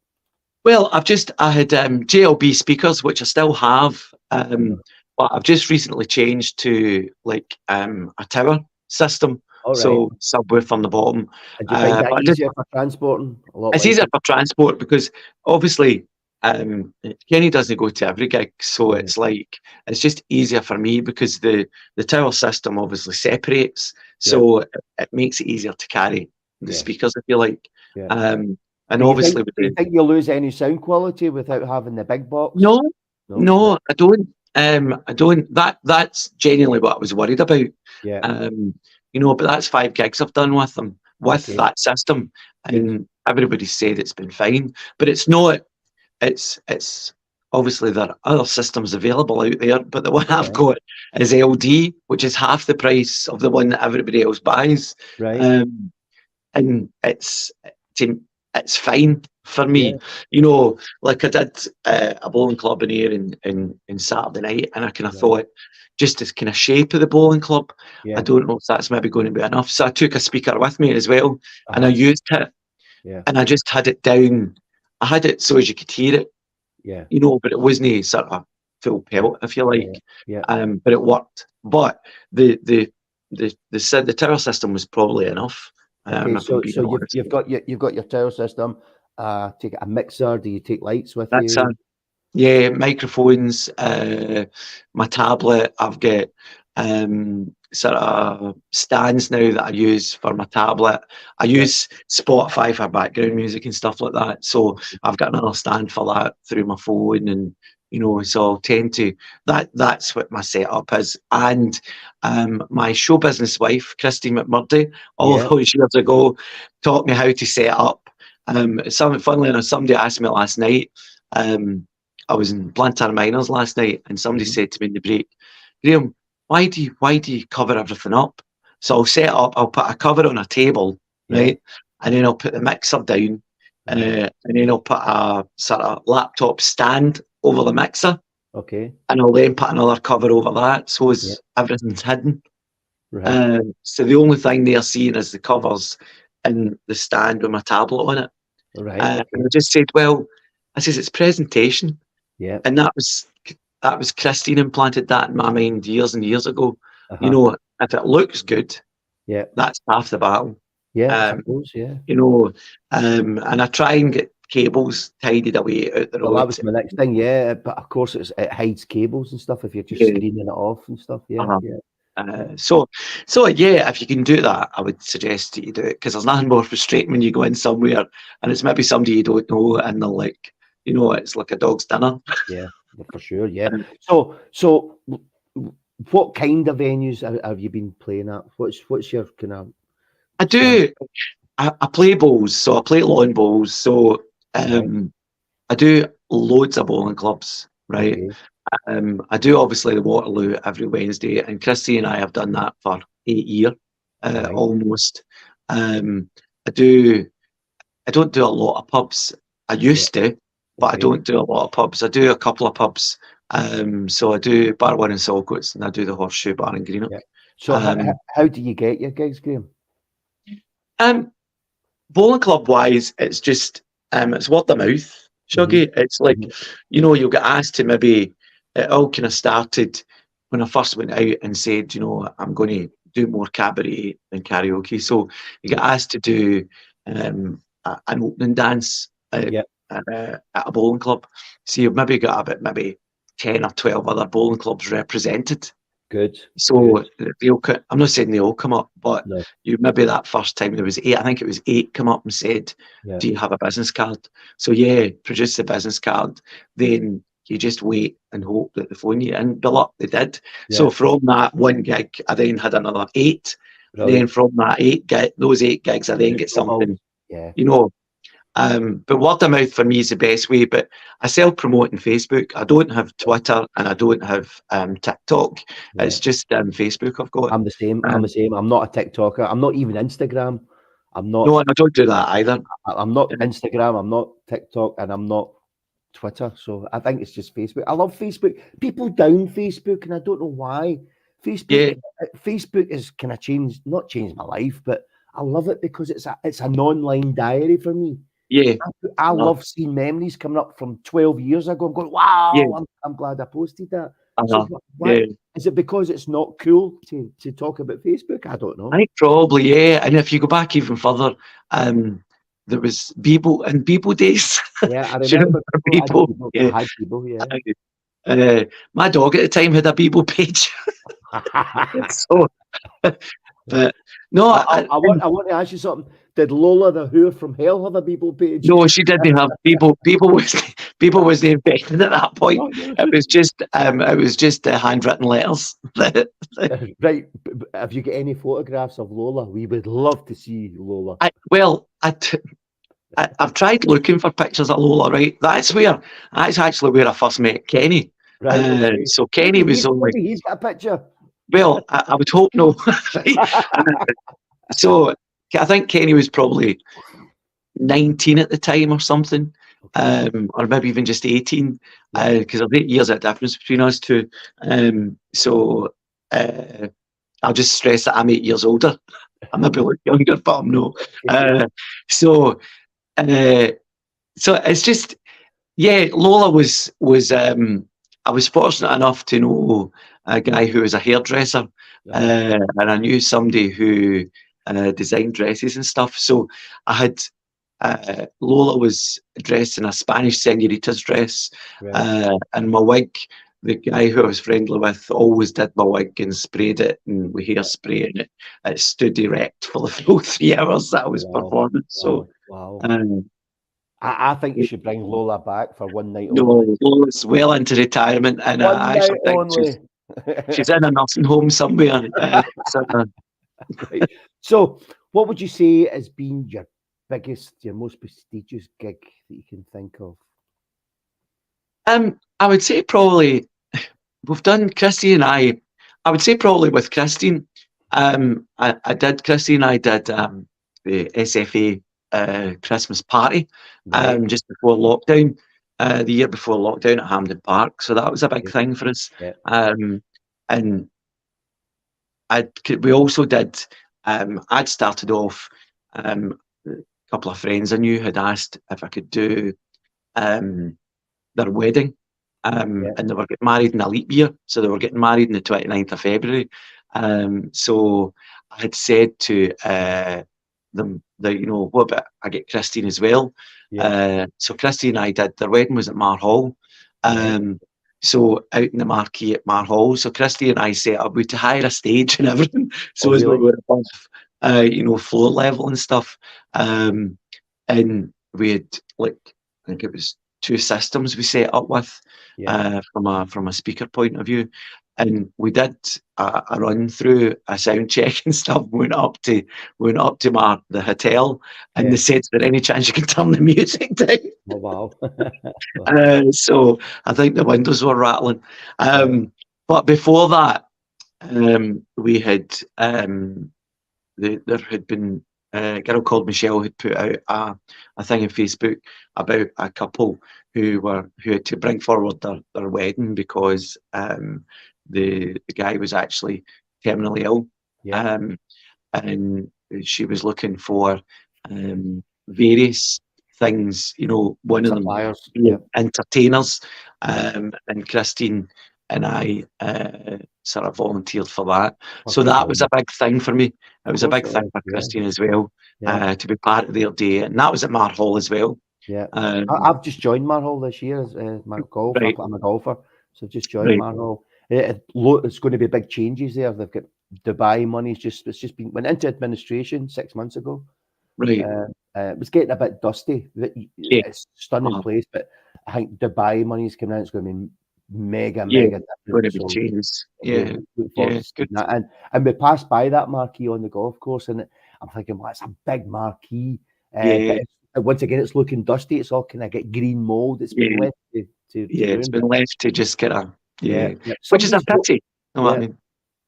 Well, I had JLB speakers, which I still have, but I've just recently changed to like a tower system. Right. So subwoofer on the bottom. And do you find that easier for transporting? It's easier for transport because obviously Kenny doesn't go to every gig, so it's just easier for me because the tower system obviously separates, so it makes it easier to carry the speakers, if you like. And obviously, do you think you'll lose any sound quality without having the big box? No, I don't. I don't. That's genuinely what I was worried about. Yeah. But that's 5 gigs I've done with them. with Okay. that system, and everybody said it's been fine. But it's not. It's obviously there are other systems available out there, but the one I've Yeah. got is LD, which is half the price of the one that everybody else buys. Right. And it's fine for Yeah. me. You know, like I did a bowling club in here in Saturday night, and I kind of Right. thought, just the kind of shape of the bowling club, Yeah. I don't know if that's maybe going to be enough. So I took a speaker with me as well, and I Uh-huh. used it, Yeah. and I just had it down. I had it so as you could hear it, Yeah. you know, but it wasn't sort of full pelt, if you like. Yeah. But it worked. But the tower system was probably enough. Okay. If I'm So being you've honest. you've got your tower system. Take a mixer. Do you take lights with That's you? it. Yeah, microphones, my tablet. I've got sort of stands now that I use for my tablet. I use Spotify for background music and stuff like that. So I've got another stand for that through my phone, and you know, so I'll tend to that's what my setup is. And my show business wife, Christine McMurdy, all Yeah. those years ago, taught me how to set up. Funnily enough, somebody asked me last night. I was in Blantyre Miners last night, and somebody Mhm. said to me in the break, Graham, why do you cover everything up? So I'll set up, I'll put a cover on a table, Yeah. right? And then I'll put the mixer down, and then I'll put a sort of laptop stand over the mixer, Okay. and I'll then put another cover over that, so Yeah. everything's hidden. Right. So the only thing they're seeing is the covers and the stand with my tablet on it. Right. And Okay. I just said, well, I says it's presentation. Yeah. And that was Christine implanted that in my mind years and years ago. You Uh-huh. know, if it looks good, Yeah. that's half the battle. Yeah. I Um, suppose. Yeah. you know, and I try and get cables tidied away out the Well, that road. was my next thing. Yeah. But of course, it hides cables and stuff if you're just Yeah. screening it off and stuff. Yeah. Uh-huh. Yeah. So yeah, if you can do that, I would suggest that you do it, because there's nothing more frustrating when you go in somewhere and it's maybe somebody you don't know, and they're like, you know, it's like a dog's dinner. Yeah. For sure. Yeah. Um, So what kind of venues have you been playing at? What's your kind of? I do. I play bowls, so I play lawn bowls. So I do loads of bowling clubs, right? Okay. I do obviously the Waterloo every Wednesday, and Christy and I have done that for 8 years, Right. almost. I don't do a lot of pubs. I used to, but I Okay. don't do a lot of pubs. I do a couple of pubs. So I do Bar One in Saltcoats, and I do the Horseshoe Bar in Greenock. Yeah. So how do you get your gigs, Graham? Bowling club wise, it's just it's word of mouth, Shuggy. It's like, you know, you'll get asked to maybe, it all kind of started when I first went out and said, you know, I'm going to do more cabaret than karaoke. So you get asked to do an opening dance at a bowling club. So you've maybe got about maybe 10 or 12 other bowling clubs represented. Good. So I'm not saying they all come up, but No. you maybe that first time there was 8, I think it was 8 come up and said, Yeah. do you have a business card? So yeah, produce the business card. Then you just wait and hope that they phone you. And the luck they did. Yeah. So from that one gig, I then had another 8. Brilliant. Then from that those 8 gigs, I then get something, Yeah. you know. But word of mouth for me is the best way. But I self-promote on Facebook. I don't have Twitter and I don't have TikTok. Yeah. It's just Facebook I've got. I'm the same. I'm the same. I'm not a TikToker. I'm not even Instagram. I'm not. No, I don't do that either. I'm not Instagram. I'm not TikTok, and I'm not Twitter. So I think it's just Facebook. I love Facebook. People down Facebook, and I don't know why. Facebook is kind of not changed my life, but I love it because it's an online diary for me. Yeah. I love seeing memories coming up from 12 years ago. I'm going, wow, I'm glad I posted that. So why, is it because it's not cool to talk about Facebook? I don't know. I think probably, yeah. And if you go back even further, there was Bebo in Bebo days. Yeah, I remember Bebo. I had Bebo, yeah. My dog at the time had a Bebo page. So But no, I want to ask you something. Did Lola the Who from Hell have a Bebo page? no, she didn't have people. People was the infected at that point. It was just handwritten letters. Right. Have you got any photographs of Lola? We would love to see Lola. I've tried looking for pictures of Lola. Right, that's actually where I first met Kenny. Right. Okay. So Kenny was only. Maybe he's got a picture. Well, I would hope no. Right? So I think Kenny was probably 19 at the time or something, or maybe even just 18, because there's 8 years of difference between us two. So I'll just stress that I'm 8 years older. I maybe look younger, but I'm not. So it's just, Lola was I was fortunate enough to know a guy who was a hairdresser, and I knew somebody who designed dresses and stuff. So I had Lola was dressed in a Spanish señorita's dress, and my wig. The guy who I was friendly with always did my wig and sprayed it, and with hairspray, and it stood erect for the full 3 hours that I was performing. So, I think you should bring Lola back for one night. No, Lola's well into retirement, and I actually think she's in a nursing home somewhere. So, what would you say has been your biggest, your most prestigious gig that you can think of? I would say probably we've done Christy and I would say probably with Christine. Christy and I did the SFA Christmas party just before lockdown, the year before lockdown at Hampden Park. So that was a big thing for us. And we also did. I'd started off. A couple of friends I knew had asked if I could do their wedding, and they were getting married in a leap year, so they were getting married on the 29th of February. So I had said to them that, what about I get Christine as well? So Christine and I did, their wedding was at Mar Hall, so out in the marquee at Mar Hall. So Christine and I set up, we had to hire a stage and everything, so as we were above floor level and stuff, and we had, like, I think it was 2 systems we set up with, from a speaker point of view, and we did a run through a sound check and stuff. We went up to the hotel, and they said, "Is there any chance you can turn the music down?" Oh wow! So I think the windows were rattling. But before that, we had there had been a girl called Michelle who'd put out a thing on Facebook about a couple who had to bring forward their wedding because the guy was actually terminally ill, and she was looking for various things, one of them entertainers, and Christine and I sort of volunteered for that. So that was a big thing for me. It was a big thing for Christine as well, to be part of their day, and that was at Mar Hall as well. I've just joined Mar Hall this year as my golf. I'm a golfer, so I've just joined Mar Hall. It's going to be big changes there. They've got Dubai money. It's just went into administration 6 months ago. It was getting a bit dusty. It's a stunning place, but I think Dubai money's coming out. It's going to be mega different. Going to be changed. Good. And we passed by that marquee on the golf course, and I'm thinking, well, it's a big marquee. Once again, it's looking dusty. It's all kind of get green mold. It's been left to it's been left to just get which is a pity.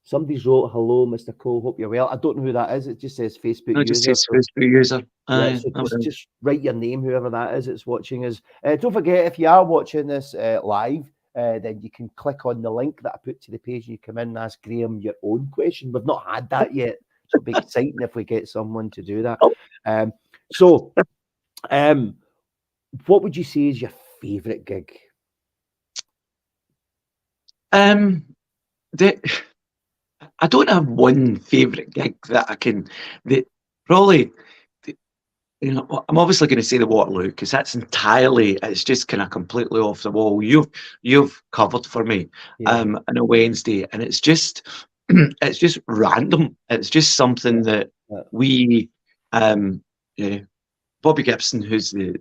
Somebody's wrote, "Hello, Mr. Cole. Hope you're well." I don't know who that is. It just says Facebook user. It just says Facebook user. So just write your name, whoever that is that's watching us. Don't forget, if you are watching this live, then you can click on the link that I put to the page. You come in and ask Graham your own question. We've not had that yet, so it'll be exciting if we get someone to do that. What would you say is your favourite gig? I don't have one favourite gig that I can. Probably, I'm obviously going to say the Waterloo because that's entirely. It's just kind of completely off the wall. You've covered for me on a Wednesday, and it's just it's just random. It's just something that Yeah. we, Bobby Gibson, who's the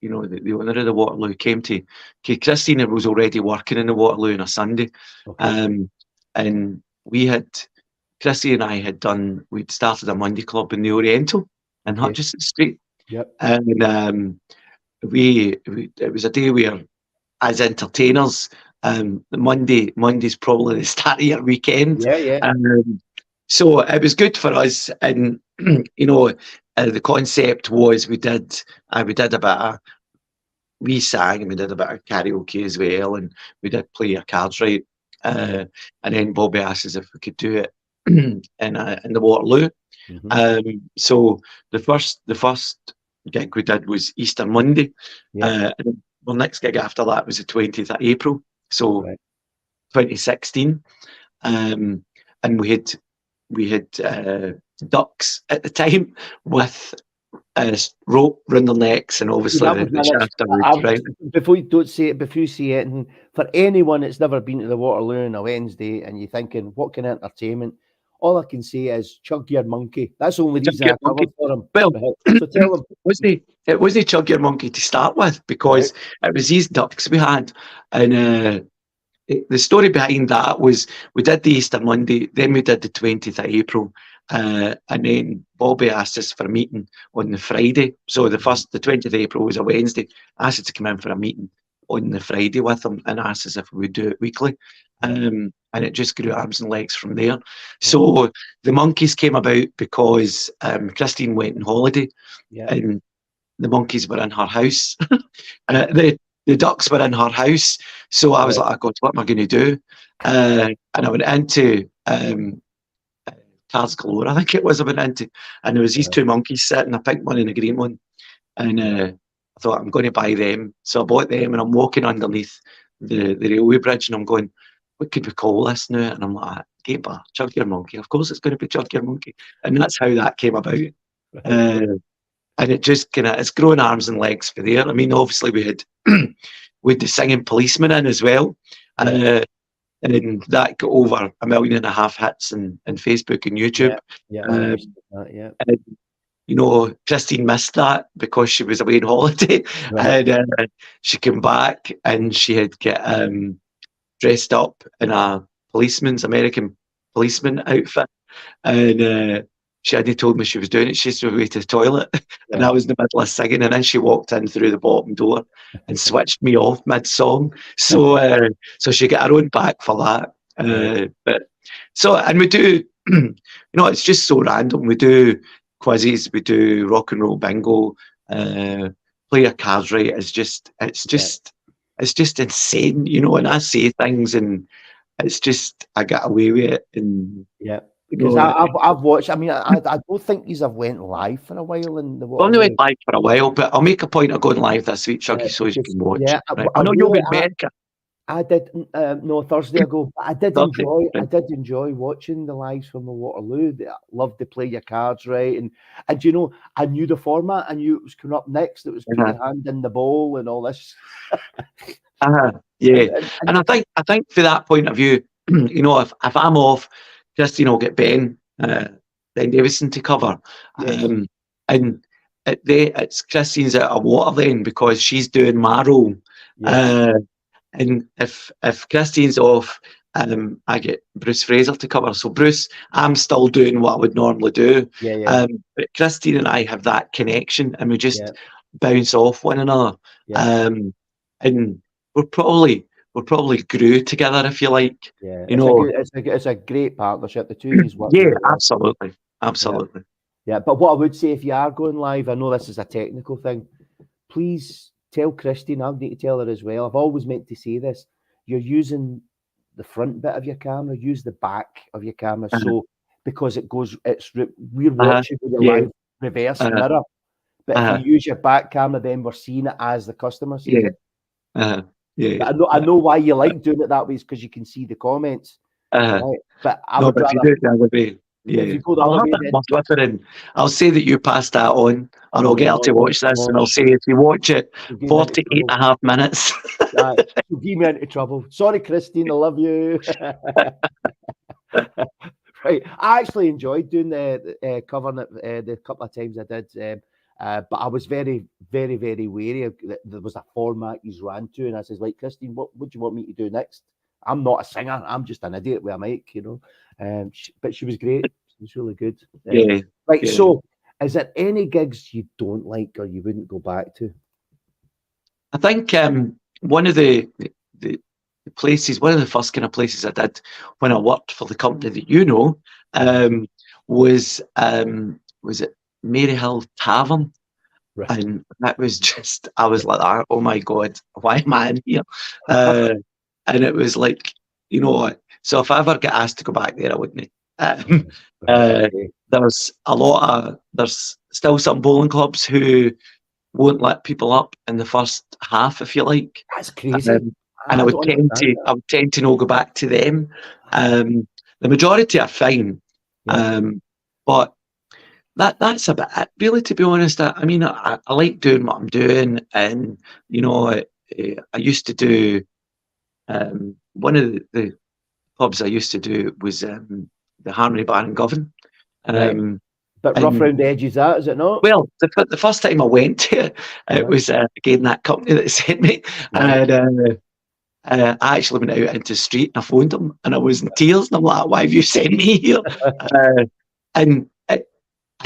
owner of the Waterloo, came to. Christina was already working in the Waterloo on a Sunday, Okay. and Christy and I we'd started a Monday club in the Oriental in Okay. Hutchison Street, Yep. and it was a day where, as entertainers, Monday's probably the start of your weekend. Yeah. So it was good for us, and the concept was we did a bit of, we sang and we did a bit of karaoke as well, and we did play your cards right, and then Bobby asked us if we could do it in the Waterloo. Mhm. So the first gig we did was Easter Monday. Yeah. And our next gig after that was the 20th of April, so Right. 2016. And we had ducks at the time with rope round their necks, and obviously That was the my next. shaft of wood, right? Before you say it, and for anyone that's never been to the Waterloo on a Wednesday and you're thinking, what kind of entertainment? All I can say is Chug Your Monkey. That's the only Chug reason Your I covered for him. Well, So tell them. it wasn't Chug Your Monkey to start with, because it was these ducks we had, and the story behind that was we did the Easter Monday, then we did the 20th of April, and then Bobby asked us for a meeting on the Friday. So the 20th of April was a Wednesday. I asked us to come in for a meeting on the Friday with him and asked us if we would do it weekly. And it just grew arms and legs from there. So the Monkeys came about because Christine went on holiday, and the monkeys were in her house. The ducks were in her house. So I was like, God, what am I going to do? And I went into Cars Galore, I think it was, I went into, and there was these two monkeys sitting, a pink one and a green one. And I thought, I'm going to buy them. So I bought them, and I'm walking underneath the railway bridge, and I'm going, what could we call this now? And I'm like, Gate Bar, Chug Your Monkey. Of course it's going to be Chug Your Monkey. And that's how that came about. And it just it's grown arms and legs for there. I mean, obviously we had the singing policeman in as well. And that got over 1.5 million hits in Facebook and YouTube. And, Christine missed that because she was away on holiday. And she came back and she had get dressed up in a American policeman outfit. And she hadn't told me she was doing it. She was away to the toilet, and I was in the middle of singing, and then she walked in through the bottom door and switched me off mid-song. So she got her own back for that. And we do, it's just so random. We do quizzes, we do rock and roll bingo, play your cards right. It's just insane, and I say things, and it's just I get away with it, and because I've watched. I mean, I don't think you have went live for a while in the Waterloo. Only went live for a while, but I'll make a point of going live this week, Chuggy, so you can watch. Yeah, right? I know you'll be America. I did Thursday ago. But I did enjoy watching the lives from the Waterloo. I loved to play your cards right, and I knew the format. I knew it was coming up next. It was put your hand in the bowl and all this. Yeah, and I think for that point of view, if I'm off, Christine will get Ben Davison to cover, and it's Christine's out of water then because she's doing my role. And if Christine's off, I get Bruce Fraser to cover. So Bruce, I'm still doing what I would normally do. But Christine and I have that connection, and we just bounce off one another. And we're probably grew together, if you like. It's a great partnership. The two of you work. Absolutely. Yeah, but what I would say, if you are going live, I know this is a technical thing, please tell Christine, I need to tell her as well. I've always meant to say this. You're using the front bit of your camera, use the back of your camera. So because we're watching with the live reverse mirror. But if you use your back camera, then we're seeing it as the customer sees it. I know why you like doing it that way, is because you can see the comments. Right? But if you do it the other way, if you go the other way, I'll say that you passed that on, and I'll get her to watch this, and I'll say, if you watch it 48.5 minutes, you'll get me into trouble. Sorry, Christine, I love you. Right. I actually enjoyed doing the covering it the couple of times I did. But I was very, very, very wary of there was a format he's ran to, and I says, like, Christine, what do you want me to do next? I'm not a singer. I'm just an idiot with a mic, you know. But she was great. She was really good. Yeah. Right. yeah. So, is there any gigs you don't like or you wouldn't go back to? I think one of the places, one of the first kind of places I did when I worked for the company that you know, was it Maryhill Tavern? Right. And that was just, I was like, oh my God, why am I in here? And it was like, you know what? So if I ever get asked to go back there, I wouldn't. There's still some bowling clubs who won't let people up in the first half, if you like. That's crazy. And I would tend to not go back to them. The majority are fine, but that's about it, really. To be honest, I mean, I like doing what I'm doing, and you know, I used to do one of the pubs I used to do was the Harmony Bar in Govan. But rough round the edges, that is it not? Well, the first time I went to it, it was again that company that sent me, and I actually went out into the street and I phoned them, and I was in tears, and I'm like, "Why have you sent me here?" And I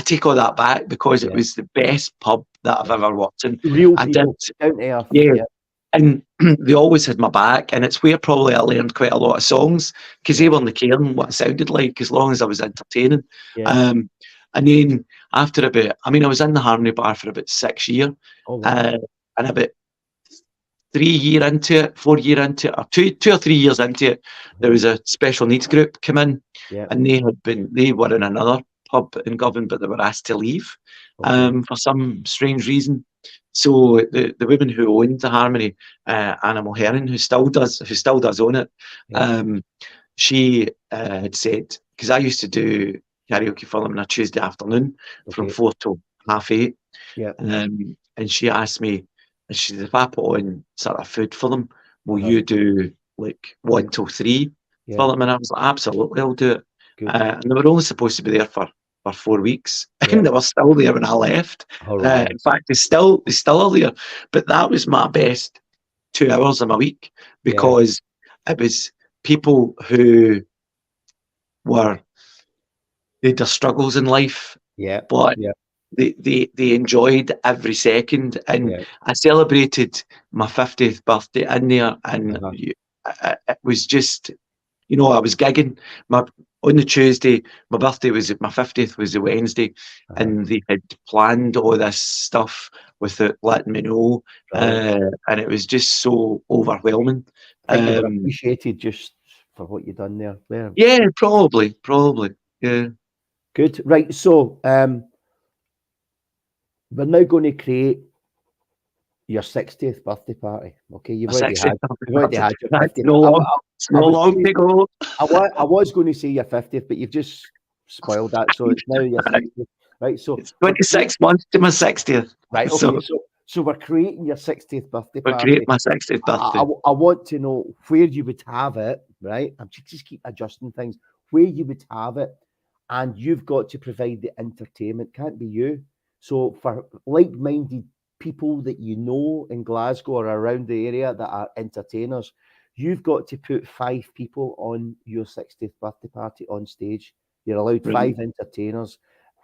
take all that back because it was the best pub that I've ever worked in. Real people, down to earth. Yeah. And they always had my back, and it's where probably I learned quite a lot of songs because they weren't caring what it sounded like as long as I was entertaining. And then after I was in the Harmony Bar for about 6 years, and about 4 years into it, or 2 or 3 years into it, there was a special needs group come in, and they were in another pub in Govan, but they were asked to leave for some strange reason. So the woman who owned the Harmony, Anna Mulherin, who still does own it, she had said, because I used to do karaoke for them on a Tuesday afternoon from 4 till 7:30, and she asked me, she said, if I put on sort of food for them, will you do like 1 till 3 for them? And I was like, absolutely, I'll do it. And they were only supposed to be there for 4 weeks, and they were still there when I left. In fact, they still are there. But that was my best 2 hours of my week, because it was people who they had their struggles in life, but they enjoyed every second. And I celebrated my 50th birthday in there, and it was just, you know, I was gigging. On the Tuesday, my birthday was my 50th was the Wednesday, and they had planned all this stuff without letting me know, and it was just so overwhelming. Appreciated just for what you've done there. Yeah, probably, yeah. Good, right? So, we're now going to create your 60th birthday party. Okay, you've already had your 50th. It's no long to go. I was going to say your 50th, but you've just spoiled that. So it's now your 60th. Right, so it's 26 months to my 60th. Right, okay. So we're creating your 60th birthday party. We're creating my 60th birthday. I want to know where you would have it, right? I'm just keep adjusting things. Where you would have it, and you've got to provide the entertainment. Can't be you. So for like-minded people that you know in Glasgow or around the area that are entertainers, you've got to put 5 people on your 60th birthday party on stage. You're allowed 5 entertainers.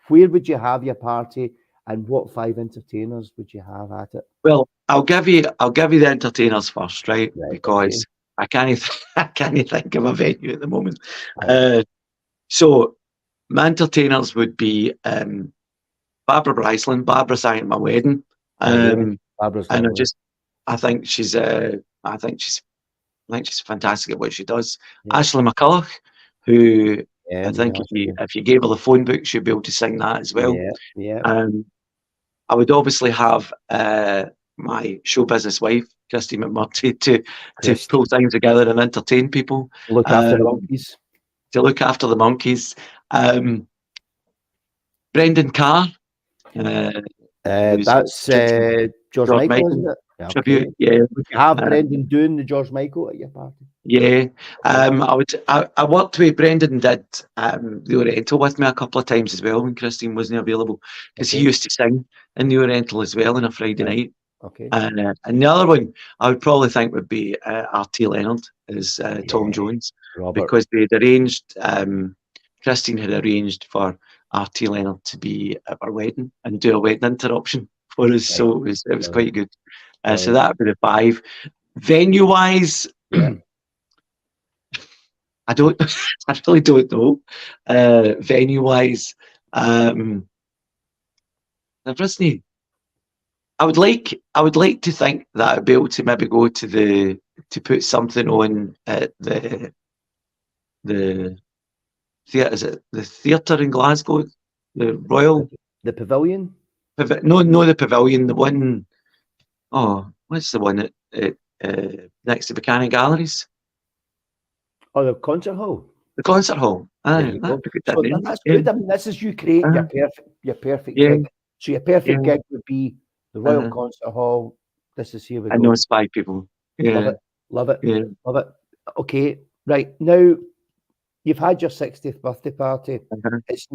Where would you have your party, and what 5 entertainers would you have at it? Well, I'll give you the entertainers first, right? Because I can't think of a venue at the moment. So my entertainers would be Barbara Bryceland. Barbara sang at my wedding. And I think she's fantastic at what she does. Ashley McCulloch, who I think if you gave her the phone book, she'd be able to sing that as well. I would obviously have my show business wife, Christy McMurtry, to pull things together and entertain people. Look after the monkeys. To look after the monkeys. Brendan Carr. That's George Michael, isn't it? Tribute, yeah. Would you have Brendan doing the George Michael at your party? Yeah. I worked with Brendan, did the Oriental with me a couple of times as well when Christine wasn't available, because he Okay. used to sing in the Oriental as well on a Friday Right. night. Okay. And the other one I would probably think would be R.T. Leonard is Tom Yeah, Jones, Robert. because they'd arranged, Christine had arranged for R.T. Leonard to be at our wedding and do a wedding interruption for us, Right. so it was Brilliant. quite good. So Brilliant. that would be the 5. Venue wise, Yeah. I don't, I really don't know. Venue wise, there isn't. I would like to think that I'd be able to maybe go to put something on at the theatre. Is it the theatre in Glasgow? The Royal The Pavilion. No, the Pavilion. The one, oh, what's the one at next to Buchanan Galleries? Oh, the concert hall. The concert hall. There Aye, you go. that'd be good. So That'd be that's yeah. good. I mean, this is you creating your perfect Yeah. gig. So your perfect Yeah. gig would be the Royal Uh-huh. Concert Hall. This is here we I go. know it's 5 people. Yeah. Love it. Love it. Yeah. Love it. Okay, right now you've had your 60th birthday party. Uh-huh. It's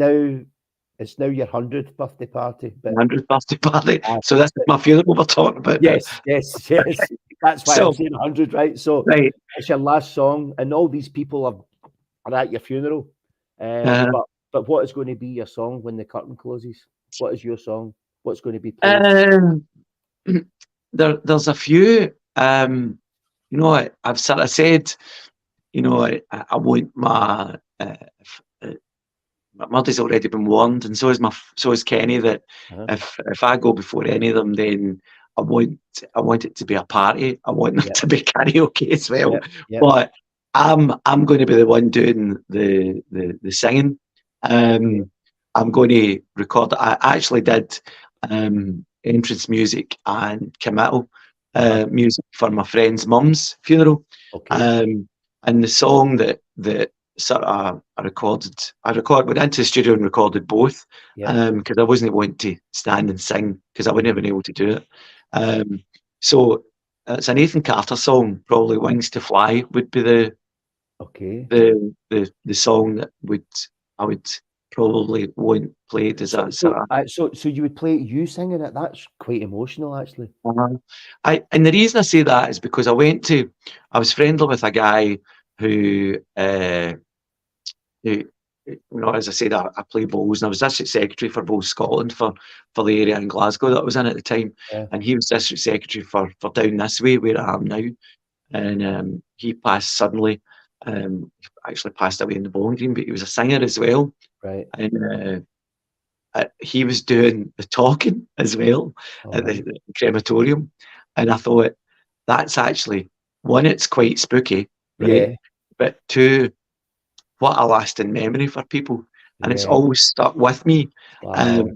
now your 100th birthday party. But 100th birthday party. Ah, So this is my funeral we're talking about. yes. That's why So- I'm saying 100, right? So Right. it's your last song, and all these people are at your funeral. Uh-huh. But what is going to be your song when the curtain closes? What is your song? What's going to be played? There's a few. You know, I've sort of said, you know, I want my mother's already been warned, and so is Kenny, that Uh-huh. if I go before any of them, then I want it to be a party. I want there Yeah. to be karaoke as well. Yeah, yeah. But I'm going to be the one doing the singing. I'm going to record. I actually did entrance music and committal music for my friend's mum's funeral. Okay. And the song that sort of I went into the studio and recorded both, Yeah. because I wasn't wanting to stand and sing, because I wouldn't have been able to do it. So it's a Nathan Carter song, probably "Wings to Fly" would be the song that I would probably want played as a sort of. So you would play you singing it? That's quite emotional, actually. And the reason I say that is because I was friendly with a guy who, you know, as I said, I play bowls, and I was district secretary for Bowls Scotland for the area in Glasgow that I was in at the time, Yeah. and he was district secretary for down this way where I am now, and he passed suddenly. Actually passed away in the Bowling Green, but he was a singer as well, Right. and he was doing the talking as well at the crematorium, and I thought, that's actually, one, it's quite spooky, right? Yeah. But 2, what a lasting memory for people, and it's Yeah. always stuck with me. Wow.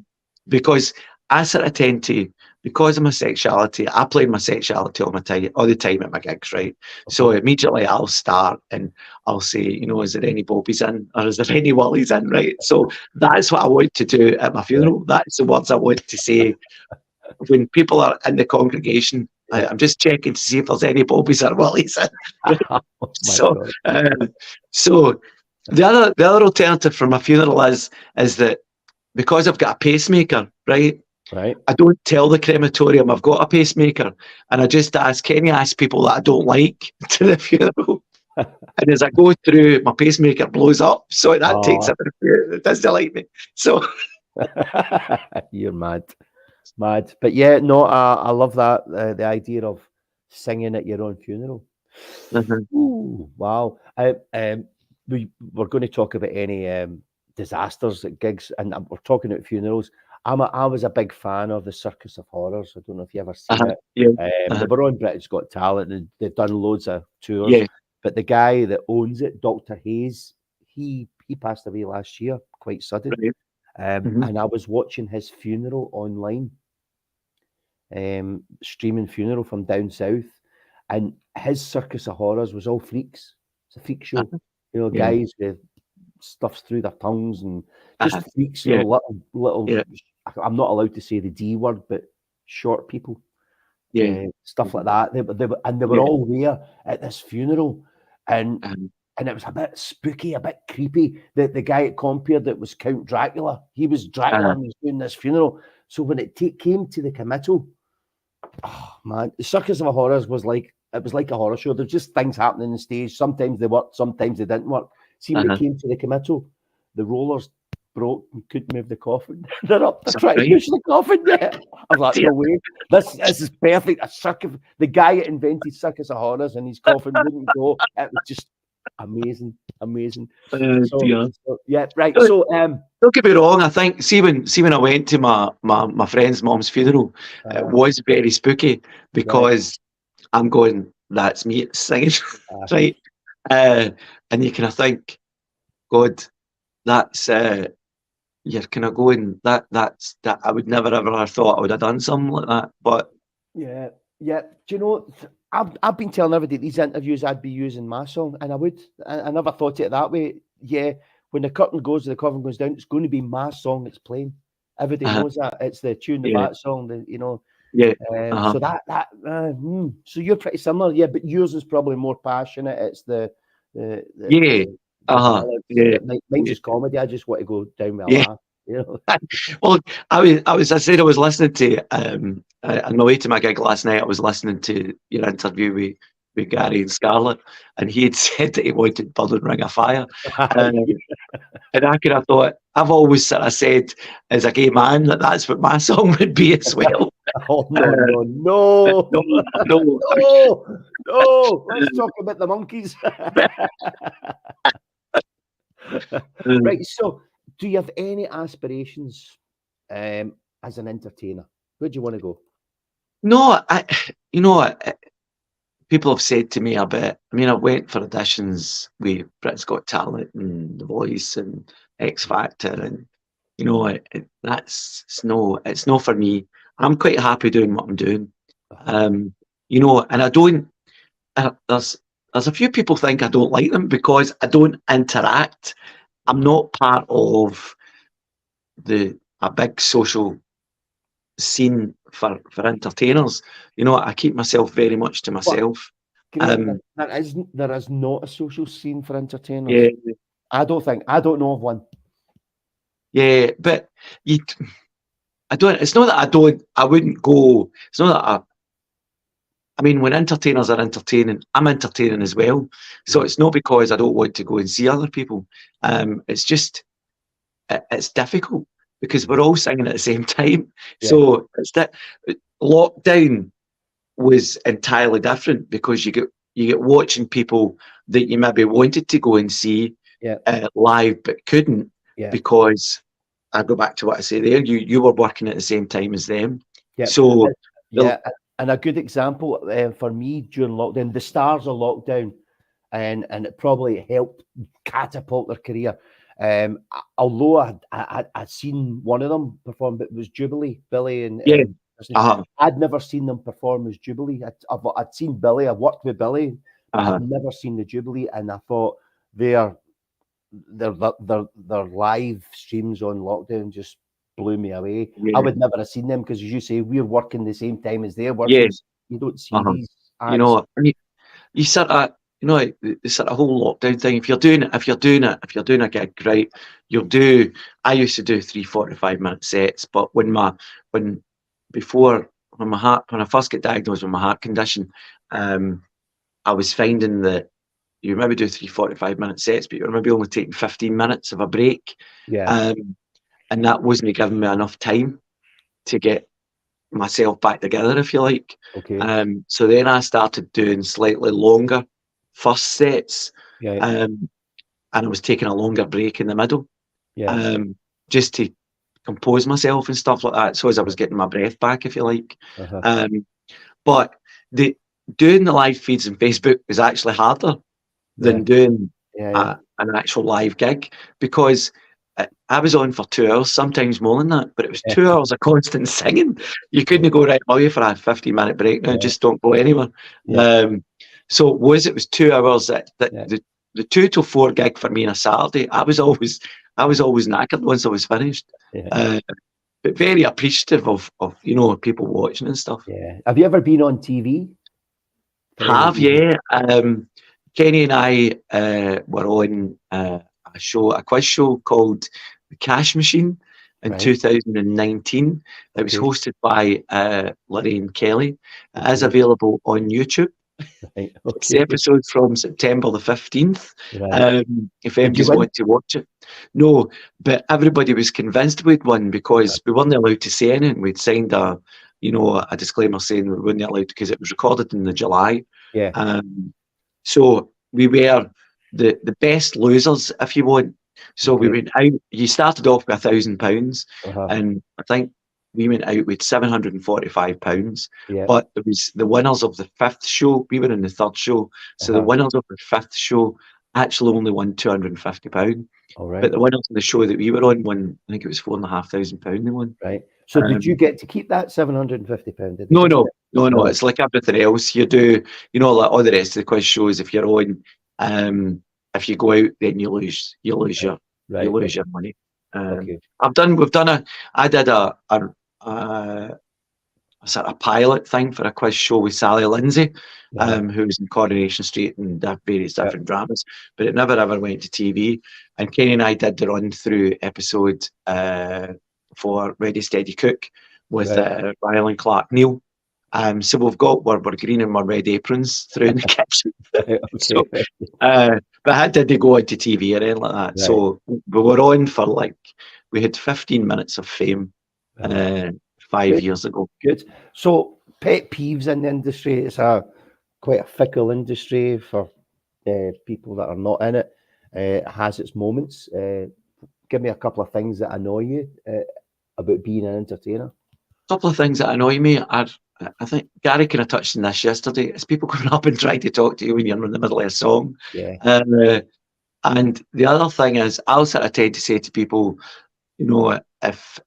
Because I sort of tend to, because of my sexuality, I play my sexuality all the time at my gigs, right? So Okay. immediately I'll start and I'll say, you know, is there any bobbies in, or is there any willies in, right? So that's what I want to do at my funeral. That's the words I want to say when people are in the congregation. Yeah. I'm just checking to see if there's any bobbies or willies in. Oh my So, God. so the other alternative for my funeral is that, because I've got a pacemaker, right? Right. I don't tell the crematorium I've got a pacemaker, and I just ask people that I don't like to the funeral. And as I go through, my pacemaker blows up, so that takes a bit of fear. It doesn't like me. So You're mad. But yeah, no, I love that, the idea of singing at your own funeral. Ooh, wow. We're going to talk about any disasters at gigs, and we're talking about funerals. I was a big fan of the Circus of Horrors. I don't know if you ever seen it. yeah. They were on Britain's Got Talent, and they've done loads of tours. Yeah. But the guy that owns it, Dr. Hayes, he passed away last year, quite sudden. Right. And I was watching his funeral online, streaming funeral from down south, and his Circus of Horrors was all freaks. It's a freak show, you know, Yeah. guys with stuffs through their tongues and just freaks, Yeah. you know, little. Yeah. I'm not allowed to say the D word, but short people, Yeah. stuff like that. They were Yeah. all there at this funeral, and it was a bit spooky, a bit creepy. The guy at Compere that was Count Dracula, he was Dracula and he was doing this funeral. So when it came to the committal, oh man, the Circus of Horrors was like, it was like a horror show. There's just things happening on stage. Sometimes they worked, sometimes they didn't work. See, when it came to the committal, the rollers broke and couldn't move the coffin. They're up to try to push the coffin. Yeah. I was like, no way. This is perfect. A circus. The guy that invented Circus of Horrors and his coffin wouldn't go. It was just amazing. Yeah, right. So don't get me wrong, I think see when I went to my friend's mum's funeral, it was very spooky because I'm going, that's me singing. Right. And you kind of think, God, that's you're kind of going, that's I would never ever have thought I would have done something like that. But yeah. Do you know, I've been telling everybody these interviews I'd be using my song, and I would. I never thought it that way. Yeah, when the curtain goes, the coffin goes down, it's going to be my song that's playing. Everybody knows that. It's the tune the bat song, So so you're pretty similar, but yours is probably more passionate. It's mine's just comedy. I just want to go down with a laugh. Well, I was listening to on my way to my gig last night. I was listening to your interview with Gary and Scarlett, and he had said that he wanted Bird and Ring of Fire, and I kind of thought, I've always sort of said as a gay man that's what my song would be as well. Oh no! Let's talk about the monkeys. Right. So, do you have any aspirations as an entertainer? Where do you want to go? No, people have said to me about, I went for auditions with Britain's Got Talent and The Voice and X Factor, and it's no for me. I'm quite happy doing what I'm doing. And I don't. There's a few people think I don't like them because I don't interact. I'm not part of a big social scene for entertainers. I keep myself very much to myself. There is not a social scene for entertainers. Yeah. I don't know of one. Yeah, but it's not that I wouldn't go. It's not that when entertainers are entertaining, I'm entertaining as well. So it's not because I don't want to go and see other people. It's just, it's difficult because we're all singing at the same time. Yeah. So it's that lockdown was entirely different because you get watching people that you maybe wanted to go and see live but couldn't because I go back to what I say there. You were working at the same time as them. Yeah. So and a good example for me during lockdown, the stars of lockdown, and it probably helped catapult their career. Although I'd seen one of them perform, but it was Jubilee, Billy and I'd never seen them perform as Jubilee. I'd seen Billy, I worked with Billy, I'd never seen the Jubilee, and I thought their live streams on lockdown just blew me away. I would never have seen them because, as you say, we're working the same time as they're working. Yes. You don't see these acts. You sort of, the sort of whole lockdown thing. If you're doing a gig, right, I used to do 3 45-minute sets, but when I first got diagnosed with my heart condition, I was finding that you maybe do 3 45-minute sets, but you're maybe only taking 15 minutes of a break. Yeah. And that wasn't giving me enough time to get myself back together, if you like. Okay. So then I started doing slightly longer first sets. Yeah. And I was taking a longer break in the middle. Yeah. Just to compose myself and stuff like that. So as I was getting my breath back, if you like. But doing the live feeds on Facebook is actually harder than doing an actual live gig, because I was on for 2 hours, sometimes more than that, but it was 2 hours of constant singing. You couldn't go, right, I'll you for a 15-minute break now, just don't go anywhere. So it was 2 hours that the 2 till 4 gig for me on a Saturday, I was always knackered once I was finished. But very appreciative of people watching and stuff. Yeah. Have you ever been on TV? Yeah. Kenny and I were on a quiz show called The Cash Machine in Right. 2019. It was Okay. hosted by Lorraine Kelly. It is Okay. available on YouTube. Right. It's the Okay. episode from September the 15th. Right. If Did you anybody's win? wanting to watch it. No, but everybody was convinced we'd won because we weren't allowed to say anything. We'd signed a disclaimer saying we weren't allowed because it was recorded in the July. Yeah. So we were the best losers, if you want. So we Okay. went out. You started off with £1,000, Uh-huh. and I think we went out with £745. Yeah. But it was the winners of the fifth show. We were in the third show, so the Uh-huh. winners of the fifth show actually only won £250. All right. But the winners of the show that we were on won, I think it was £4,500 they won. Right. So did you get to keep that £750? Did they No, give no, it? no, no. No. It's like everything else. You do, like all the rest of the quiz shows. If you're on, if you go out, then you lose Right. your money. Okay. I did a sort of pilot thing for a quiz show with Sally Lindsay, Uh-huh. who was in Coronation Street and did various Yeah. different dramas, but it never ever went to TV. And Kenny and I did the run through episode for Ready Steady Cook with Right. Ryland Clark Neil. So we're green and we're red aprons through in the kitchen. Okay. So, but how did they go into TV or anything like that? Right. So we were on for we had 15 minutes of fame Uh-huh. 5 Good. years ago. Good. So pet peeves in the industry. It's quite a fickle industry for people that are not in it. It has its moments. Give me a couple of things that annoy you about being an entertainer. A couple of things that annoy me are, I think Gary kind of touched on this yesterday, is people coming up and trying to talk to you when you're in the middle of a song. Yeah. And the other thing is, I'll sort of tend to say to people, if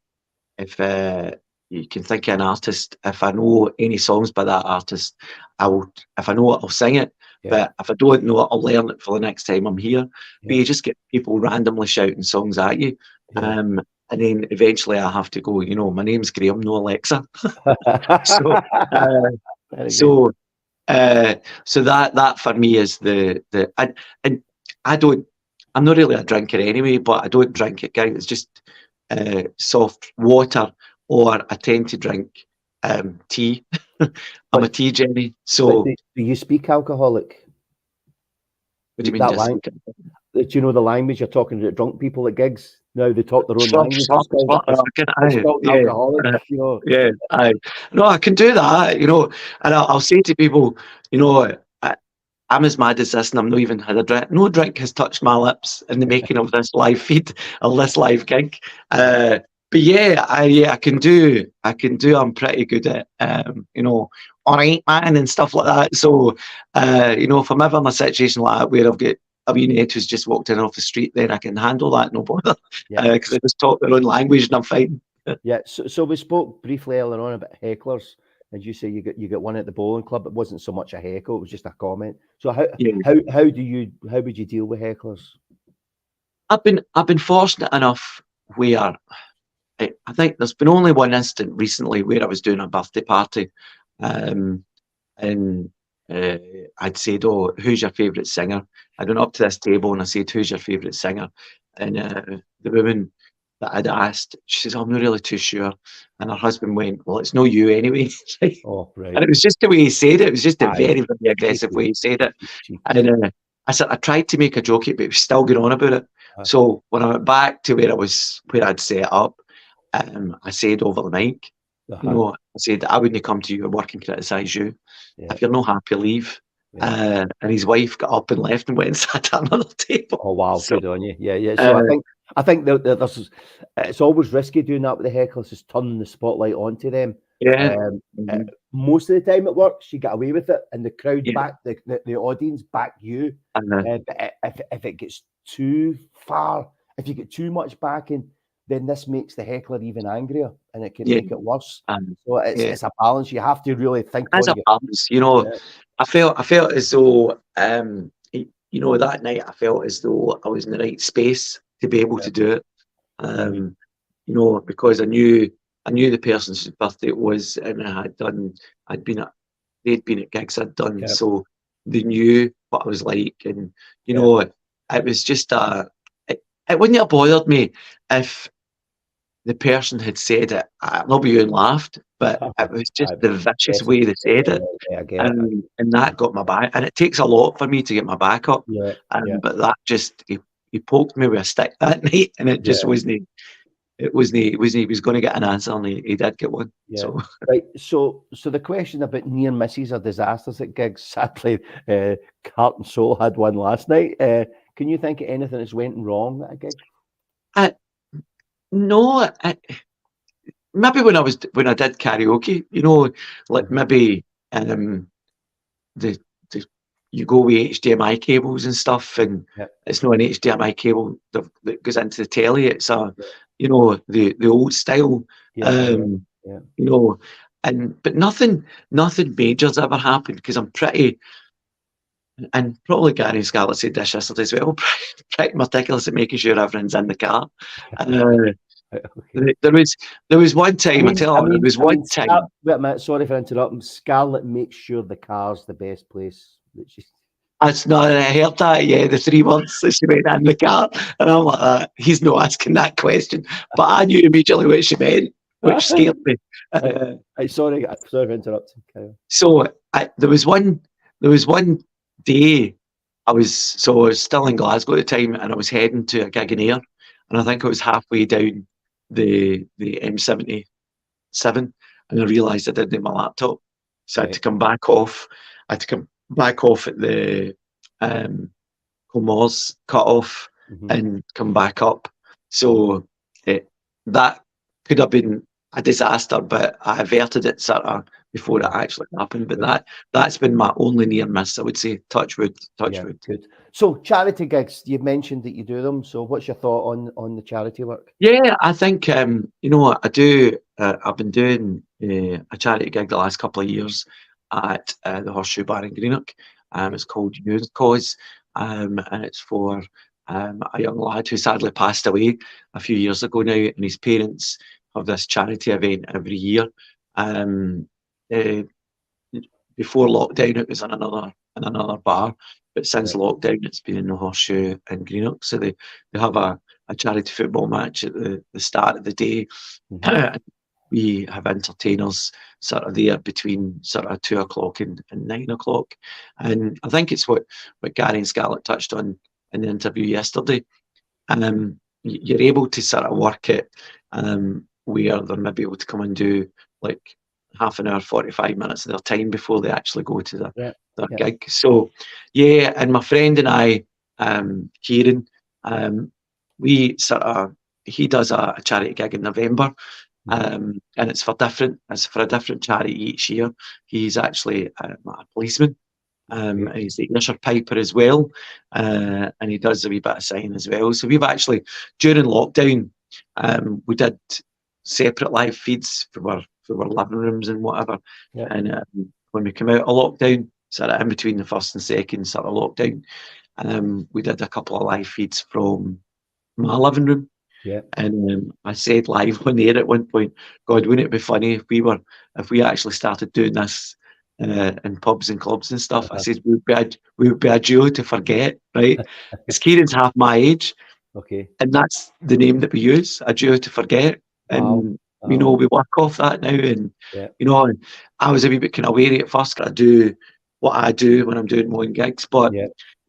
you can think of an artist, if I know any songs by that artist, if I know it, I'll sing it. Yeah. But if I don't know it, I'll learn it for the next time I'm here. But Yeah. you just get people randomly shouting songs at you. Yeah. And then eventually I have to go, my name's Graham, no Alexa. So, Very so that for me is and I'm not really a drinker anyway, but I don't drink it, guys. It's just soft water, or I tend to drink tea. I'm a tea Jenny. So But do you speak alcoholic? what do you mean? that Just line- Do you know the language you're talking to drunk people at gigs? Now they talk their own language. It's called alcoholic, Yeah, no, I can do that, and I'll say to people, I'm as mad as this, and I've not even had a drink. No drink has touched my lips in the making of this live feed or this live gig. But yeah, I can do. I'm pretty good at, all right, man, and stuff like that. So, if I'm ever in a situation like that where I've got a wee mate who's just walked in off the street, then I can handle that, no bother, Yeah. because I just talk their own language and I'm fine. Yeah. So we spoke briefly earlier on about hecklers, and you say you got one at the bowling club. It wasn't so much a heckle; it was just a comment. So how would you deal with hecklers? I've been fortunate enough where I think there's been only one instant recently where I was doing a birthday party, and I'd said, "Oh, who's your favourite singer?" I went up to this table and I said, "Who's your favourite singer?" And the woman that I'd asked, she says, "Oh, I'm not really too sure." And her husband went, "Well, it's no you anyway." Oh, right. And it was just the way he said it. It was just a Aye. very, very aggressive way he said it. Cheeky. And I tried to make a joke, but he was still going on about it. So when I went back to where I'd set up, I said over the mic, Uh-huh. I said, "I wouldn't come to your work and criticise you. Yeah. If you're not happy, leave." Yeah. And his wife got up and left and went and sat at another table. Oh wow, So, good on you. Yeah. So I think that there's it's always risky doing that with the hecklers, just turning the spotlight onto them. yeah. Most of the time it works. You get away with it, and the crowd Yeah. back the audience back you. And, But if it gets too far, if you get too much backing, then this makes the heckler even angrier, and it can Yeah. make it worse. and So it's a balance. You have to really think. as a on your- balance, Yeah. I felt as though, that night I felt as though I was in the right space to be able to do it. Because I knew the person's birthday it was, and they'd been at gigs I'd done, Yeah. so they knew what I was like, and you know, it was just it wouldn't have bothered me if the person had said it. I love you and laughed, but it was just the vicious way they said it. Yeah, I get it. And that got my back, and it takes a lot for me to get my back up. Yeah, But that just he poked me with a stick that night, and it just wasn't. It wasn't. He was going to get an answer, and he did get one. Yeah. So Right. So the question about near misses or disasters at gigs. Sadly, Carlton Soul had one last night. Can you think of anything that's went wrong at a gig? no, maybe when I did karaoke, you know, like maybe the you go with HDMI cables and stuff, and it's not an HDMI cable that goes into the telly. It's you know, the old style. You know, but nothing major's ever happened, because I'm pretty, and probably Gary and Scarlett said this yesterday as well, pretty meticulous at making sure everyone's in the car. There was one time, there was one time. Wait a minute, sorry for interrupting. Scarlett makes sure the car's the best place that she's. That's not, I heard that, yeah, the 3 months that she went in the car. And I'm like, he's not asking that question. But I knew immediately what she meant, which scared me. Sorry for interrupting. So there was one day I was still in Glasgow at the time, and I was heading to a gig in Ayr, and I think I was halfway down the M77, and I realised I didn't have my laptop. So I had to come back off. At the Comores cut-off and come back up. So that could have been a disaster, but I averted it sort of before it actually happened. But that's been my only near miss, I would say. Touch wood. Good. So charity gigs, you've mentioned that you do them. So what's your thought on the charity work? Yeah, I think you know, I do. I've been doing a charity gig the last couple of years at the Horseshoe Bar in Greenock. It's called Youth Cause, and it's for a young lad who sadly passed away a few years ago now, and his parents have this charity event every year. Before lockdown, it was in another bar, but since lockdown, it's been in the Horseshoe in Greenock. So they have a charity football match at the start of the day. We have entertainers sort of there between sort of 2 o'clock and 9 o'clock. And I think it's what Gary and Scarlett touched on in the interview yesterday. And you're able to sort of work it where they're maybe able to come and do like half an hour, 45 minutes of their time before they actually go to their gig. So, yeah, and my friend and I, Kieran, he does a charity gig in November. And it's for a different charity each year. He's actually a policeman, and he's the Ayrshire Piper as well, and he does a wee bit of signing as well. So we've actually, during lockdown, we did separate live feeds for our living rooms and whatever. And when we came out of lockdown, sort of in between the first and second sort of lockdown, we did a couple of live feeds from my living room. And I said live on the air at one point, God, wouldn't it be funny if we actually started doing this in pubs and clubs and stuff? I said we would be a duo to forget, right? Because Kieran's half my age, and that's the name that we use, a duo to forget. And you know, we work off that now, and you know, and I was a wee bit kind of wary at first. I do what I do when I'm doing my own gigs, but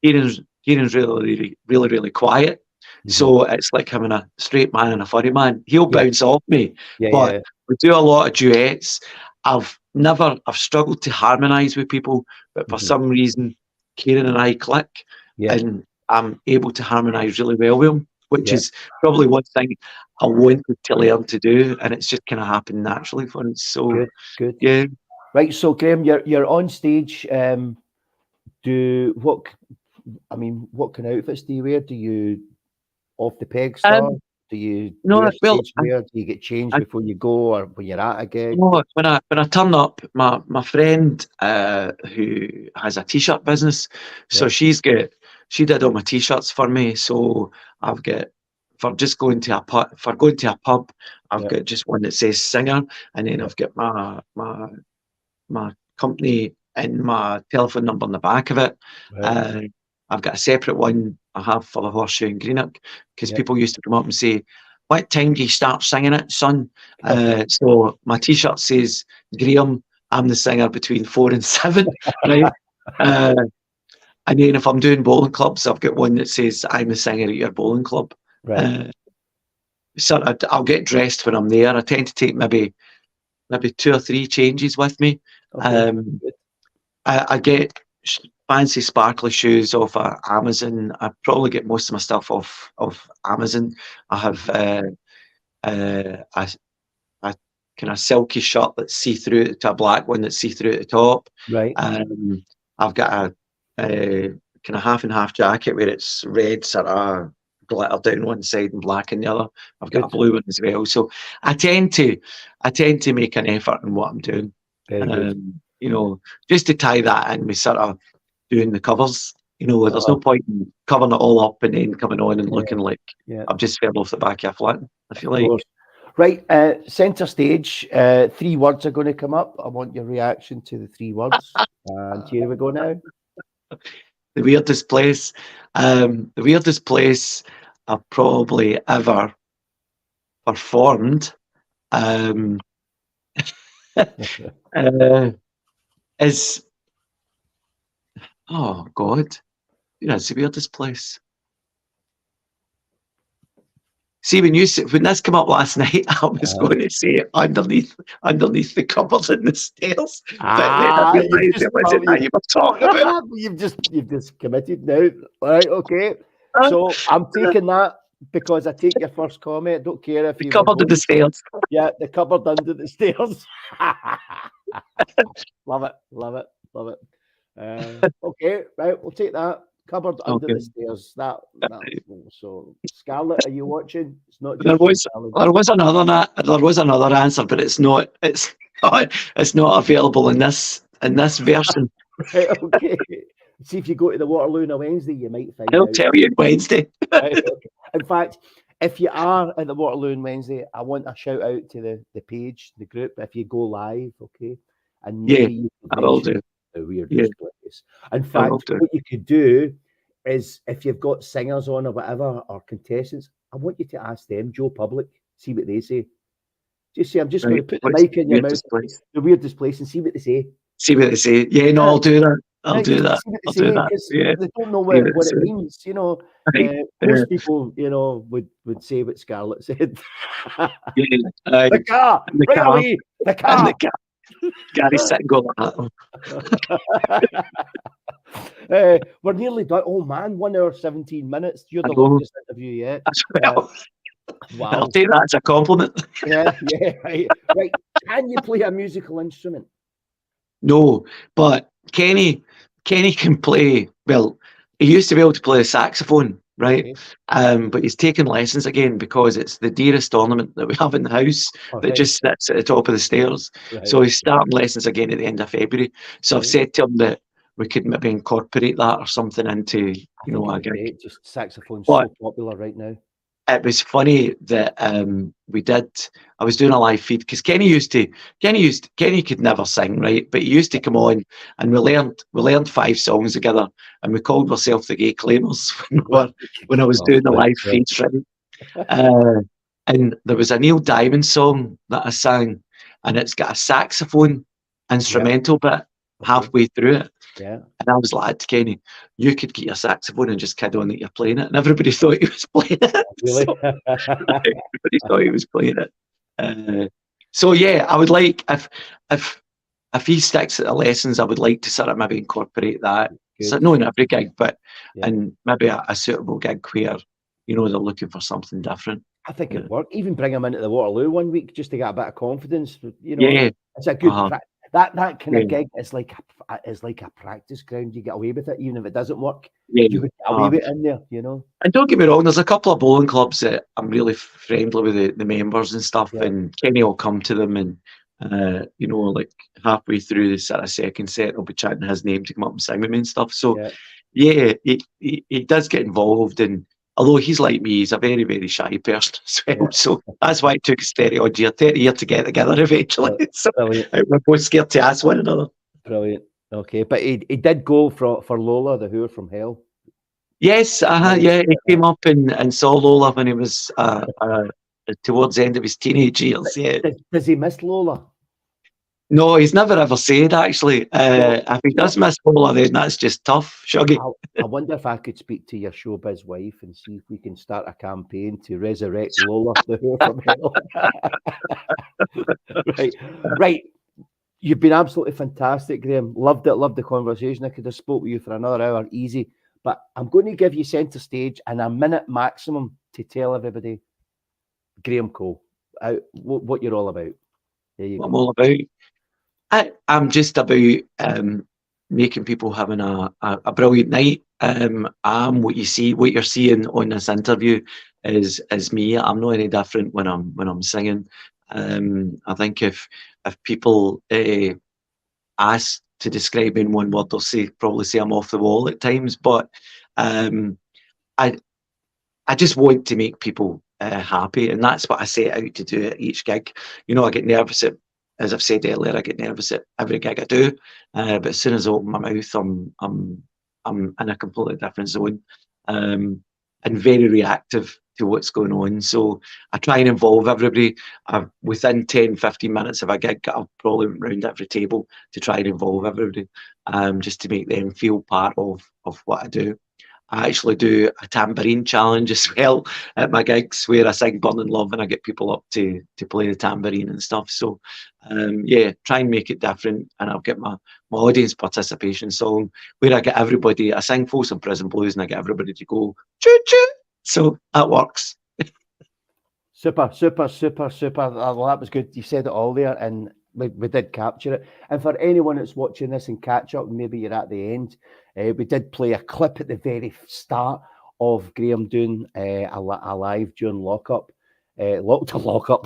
Kieran's really quiet. So it's like having a straight man and a funny man. He'll bounce off me, but we do a lot of duets. I've struggled to harmonise with people, but for some reason, Kieran and I click, and I'm able to harmonise really well with him, which is probably one thing I wanted to learn to do, and it's just kind of happened naturally for us. So good. Yeah. Right. So Graham, you're on stage. What kind of outfits do you wear? Do you off the peg stuff? Do you do you get changed before you go, or when you're at a gig? No, when I turn up, my friend who has a t-shirt business, so she did all my t-shirts for me. So I've got, for going to a pub, I've got just one that says singer, and then I've got my company and my telephone number on the back of it. Right. I've got a separate one I have for the Horseshoe in Greenock, because Yeah. people used to come up and say, "What time do you start singing it, son?" So my T-shirt says, "Graham, I'm the singer between 4 and 7." Right? And then if I'm doing bowling clubs, I've got one that says, "I'm the singer at your bowling club." Right. So I'll get dressed when I'm there. I tend to take maybe 2 or 3 changes with me. Okay. Good. I get fancy sparkly shoes off of Amazon. I probably get most of my stuff off of Amazon. I have a kind of silky shirt that's see-through to a black one that's see-through at the top. Right. I've got a kind of half and half jacket where it's red sort of glitter down one side and black on the other. I've got a Good. blue one as well. So I tend to make an effort in what I'm doing. Very good. You know, just to tie that in with sort of doing the covers. You know, there's no point in covering it all up and then coming on and looking like I've just fell off the back of a flat, if you like. Right, centre stage, 3 words are going to come up. I want your reaction to the 3 words. And here we go now. The weirdest place. The weirdest place I've probably ever performed is, oh God, it's the weirdest place. See, when this came up last night, I was going to say underneath the cupboard in the stairs. But then I realised it wasn't that you were talking about. You've just committed now. All right, okay. So I'm taking that because I take your first comment. Don't care if you cupboard in the stairs. Yeah, the cupboard under the stairs. Love it. Okay, right, we'll take that. Cupboard under the stairs. That so Scarlett, are you watching? It's not just there was another answer, but it's not available in this version. Right, okay. See if you go to the Waterloo on a Wednesday, you might find I'll out. tell you Wednesday. Right, okay. In fact, if you are at the Waterloo on Wednesday, I want a shout out to the page, the group. If you go live, okay, and maybe I will do. The weirdest place. In fact, what you could do is if you've got singers on or whatever or contestants, I want you to ask them, Joe Public, see what they say. Just say, I'm just going to put the mic in your mouth, the weirdest place, and see what they say. See what they say. Yeah, no, I'll do that. I'll do that. Yeah. They don't know what it means, you know. Most people, you know, would say what Scarlett said. The car, right away, the car. Gary sit and go like that. We're nearly done. Oh man, 1 hour 17 minutes. You're the longest interview yet. Wow. I'll take that as a compliment. Yeah, right. Right. Can you play a musical instrument? No, but Kenny can play. Well, he used to be able to play the saxophone, right? Okay. But he's taken lessons again because it's the dearest ornament that we have in the house that just sits at the top of the stairs. Right. So he's starting lessons again at the end of February. So I've said to him that we could maybe incorporate that or something into, a gig. Just saxophone's so popular right now. It was funny that I was doing a live feed because Kenny could never sing, right? But he used to come on and we learned 5 songs together and we called ourselves the Gay Claimers when I was doing the live feeds, right? And there was a Neil Diamond song that I sang and it's got a saxophone instrumental bit halfway through it. Yeah. And I was like to Kenny, you could get your saxophone and just kid on that you're playing it. And everybody thought he was playing it. Really? Everybody thought he was playing it. So yeah, I would like, if he sticks at the lessons, I would like to sort of maybe incorporate that. So not in every gig, but and maybe a suitable gig where, they're looking for something different. I think it'd work. Even bring him into the Waterloo one week just to get a bit of confidence. It's a good that kind of gig is like a practice ground. You get away with it, even if it doesn't work. You would get away with it in there, And don't get me wrong, there's a couple of bowling clubs that I'm really friendly with the members and stuff, and Kenny will come to them and like halfway through the sort of second set, I'll be chanting his name to come up and sing with me and stuff. So he does get involved, and although he's like me, he's a very, very shy person as well. So that's why it took us 30 years to get together eventually. So we're both scared to ask one another. Brilliant. Okay, but he did go for Lola, the Whore from Hell. Yes, yeah, he came up and saw Lola when he was towards the end of his teenage years. Yeah. Does he miss Lola? No, he's never ever said actually. If he does so- miss Lola, then that's just tough, Shuggy. I wonder if I could speak to your showbiz wife and see if we can start a campaign to resurrect Lola, the Whore from Hell. Right. You've been absolutely fantastic, Graham. Loved it. Loved the conversation. I could have spoke with you for another hour, easy. But I'm going to give you centre stage and a minute maximum to tell everybody, Graham Cole, what you're all about. There you What I'm go. all about. I'm just about making people having a brilliant night. I'm what you're seeing on this interview is me. I'm not any different when I'm singing. I think if people ask to describe me in one word, they'll probably say I'm off the wall at times. But I just want to make people happy, and that's what I set out to do at each gig. You know, I get nervous as I've said earlier, I get nervous at every gig I do. But as soon as I open my mouth, I'm in a completely different zone, and very reactive to what's going on. So I try and involve everybody. Within 10, 15 minutes of a gig, I'll probably round every table to try and involve everybody, just to make them feel part of what I do. I actually do a tambourine challenge as well at my gigs where I sing Burning Love and I get people up to play the tambourine and stuff. So, yeah, try and make it different. And I'll get my audience participation song where I get everybody, I sing Folsom Prison Blues and I get everybody to go choo choo. So that works. Super. Well, that was good. You said it all there, and we did capture it. And for anyone that's watching this and catch up, maybe you're at the end, we did play a clip at the very start of Graham doing a live during lockdown. Lock up.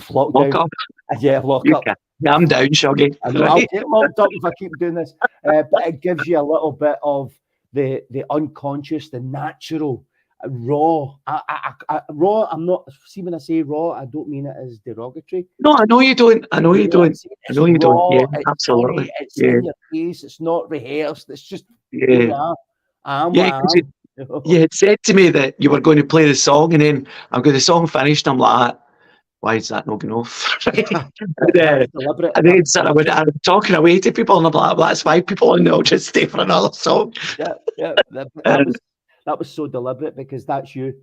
Yeah, lock You up. can. Yeah, I'm down, Shuggy. I know, I'll get locked up if I keep doing this. But it gives you a little bit of the unconscious, the natural, raw. Raw. I'm not. See, when I say raw, I don't mean it as derogatory. No, I know you don't. I know you don't. I know you don't. Yeah, It's absolutely. funny, it's Yeah. in your face. It's not rehearsed. It's just Yeah. I'm Yeah, what I 'cause you had said to me that you were going to play the song, and then I'm going. The song finished. I'm like, why is that not going off? Deliberate. And then sort of I'm talking away to people, and I'm like, well, that's 5 people, and they'll just stay for another song. Yeah. That was so deliberate because that's you.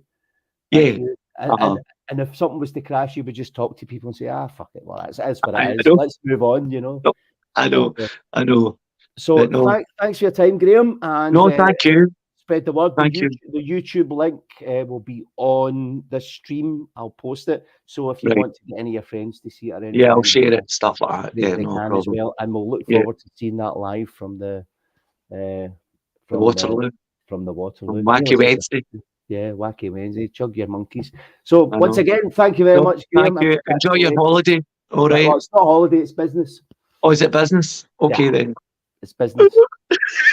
Yeah. You. And if something was to crash, you would just talk to people and say, fuck it. Well, that's what I it is. know. Let's move on, you know. I know. So But no. thanks for your time, Graham. And No, thank you. spread the word. Thank you. The YouTube link will be on the stream. I'll post it. So if you Right. want to get any of your friends to see it, or any Yeah, I'll friends, share it, stuff like that. they Yeah, can no as problem. well. And we'll look Yeah. forward to seeing that live from the Waterloo. From the Waterloo. Wacky Wednesday. Yeah, Wacky Wednesday. Chug your monkeys. So I once know. again, thank you very No, much, Graham. Thank you. Enjoy your holiday. All right. Well, it's not a holiday, it's business. Oh, is it business? Okay, Yeah. then. It's business.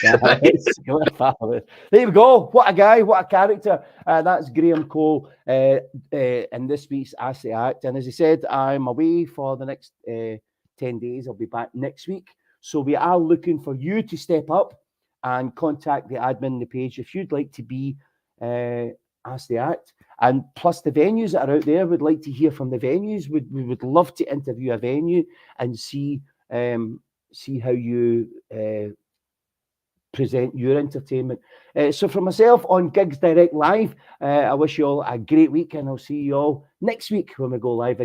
Yeah, there we go. What a guy, what a character. That's Graham Cole in this week's Ask the Act. And as he said, I'm away for the next 10 days. I'll be back next week. So we are looking for you to step up and contact the admin, the page, if you'd like to be Ask the Act. And plus the venues that are out there, we'd like to hear from the venues. We would love to interview a venue and see how you present your entertainment. So for myself on Gigs Direct Live, I wish you all a great week, and I'll see you all next week when we go live again.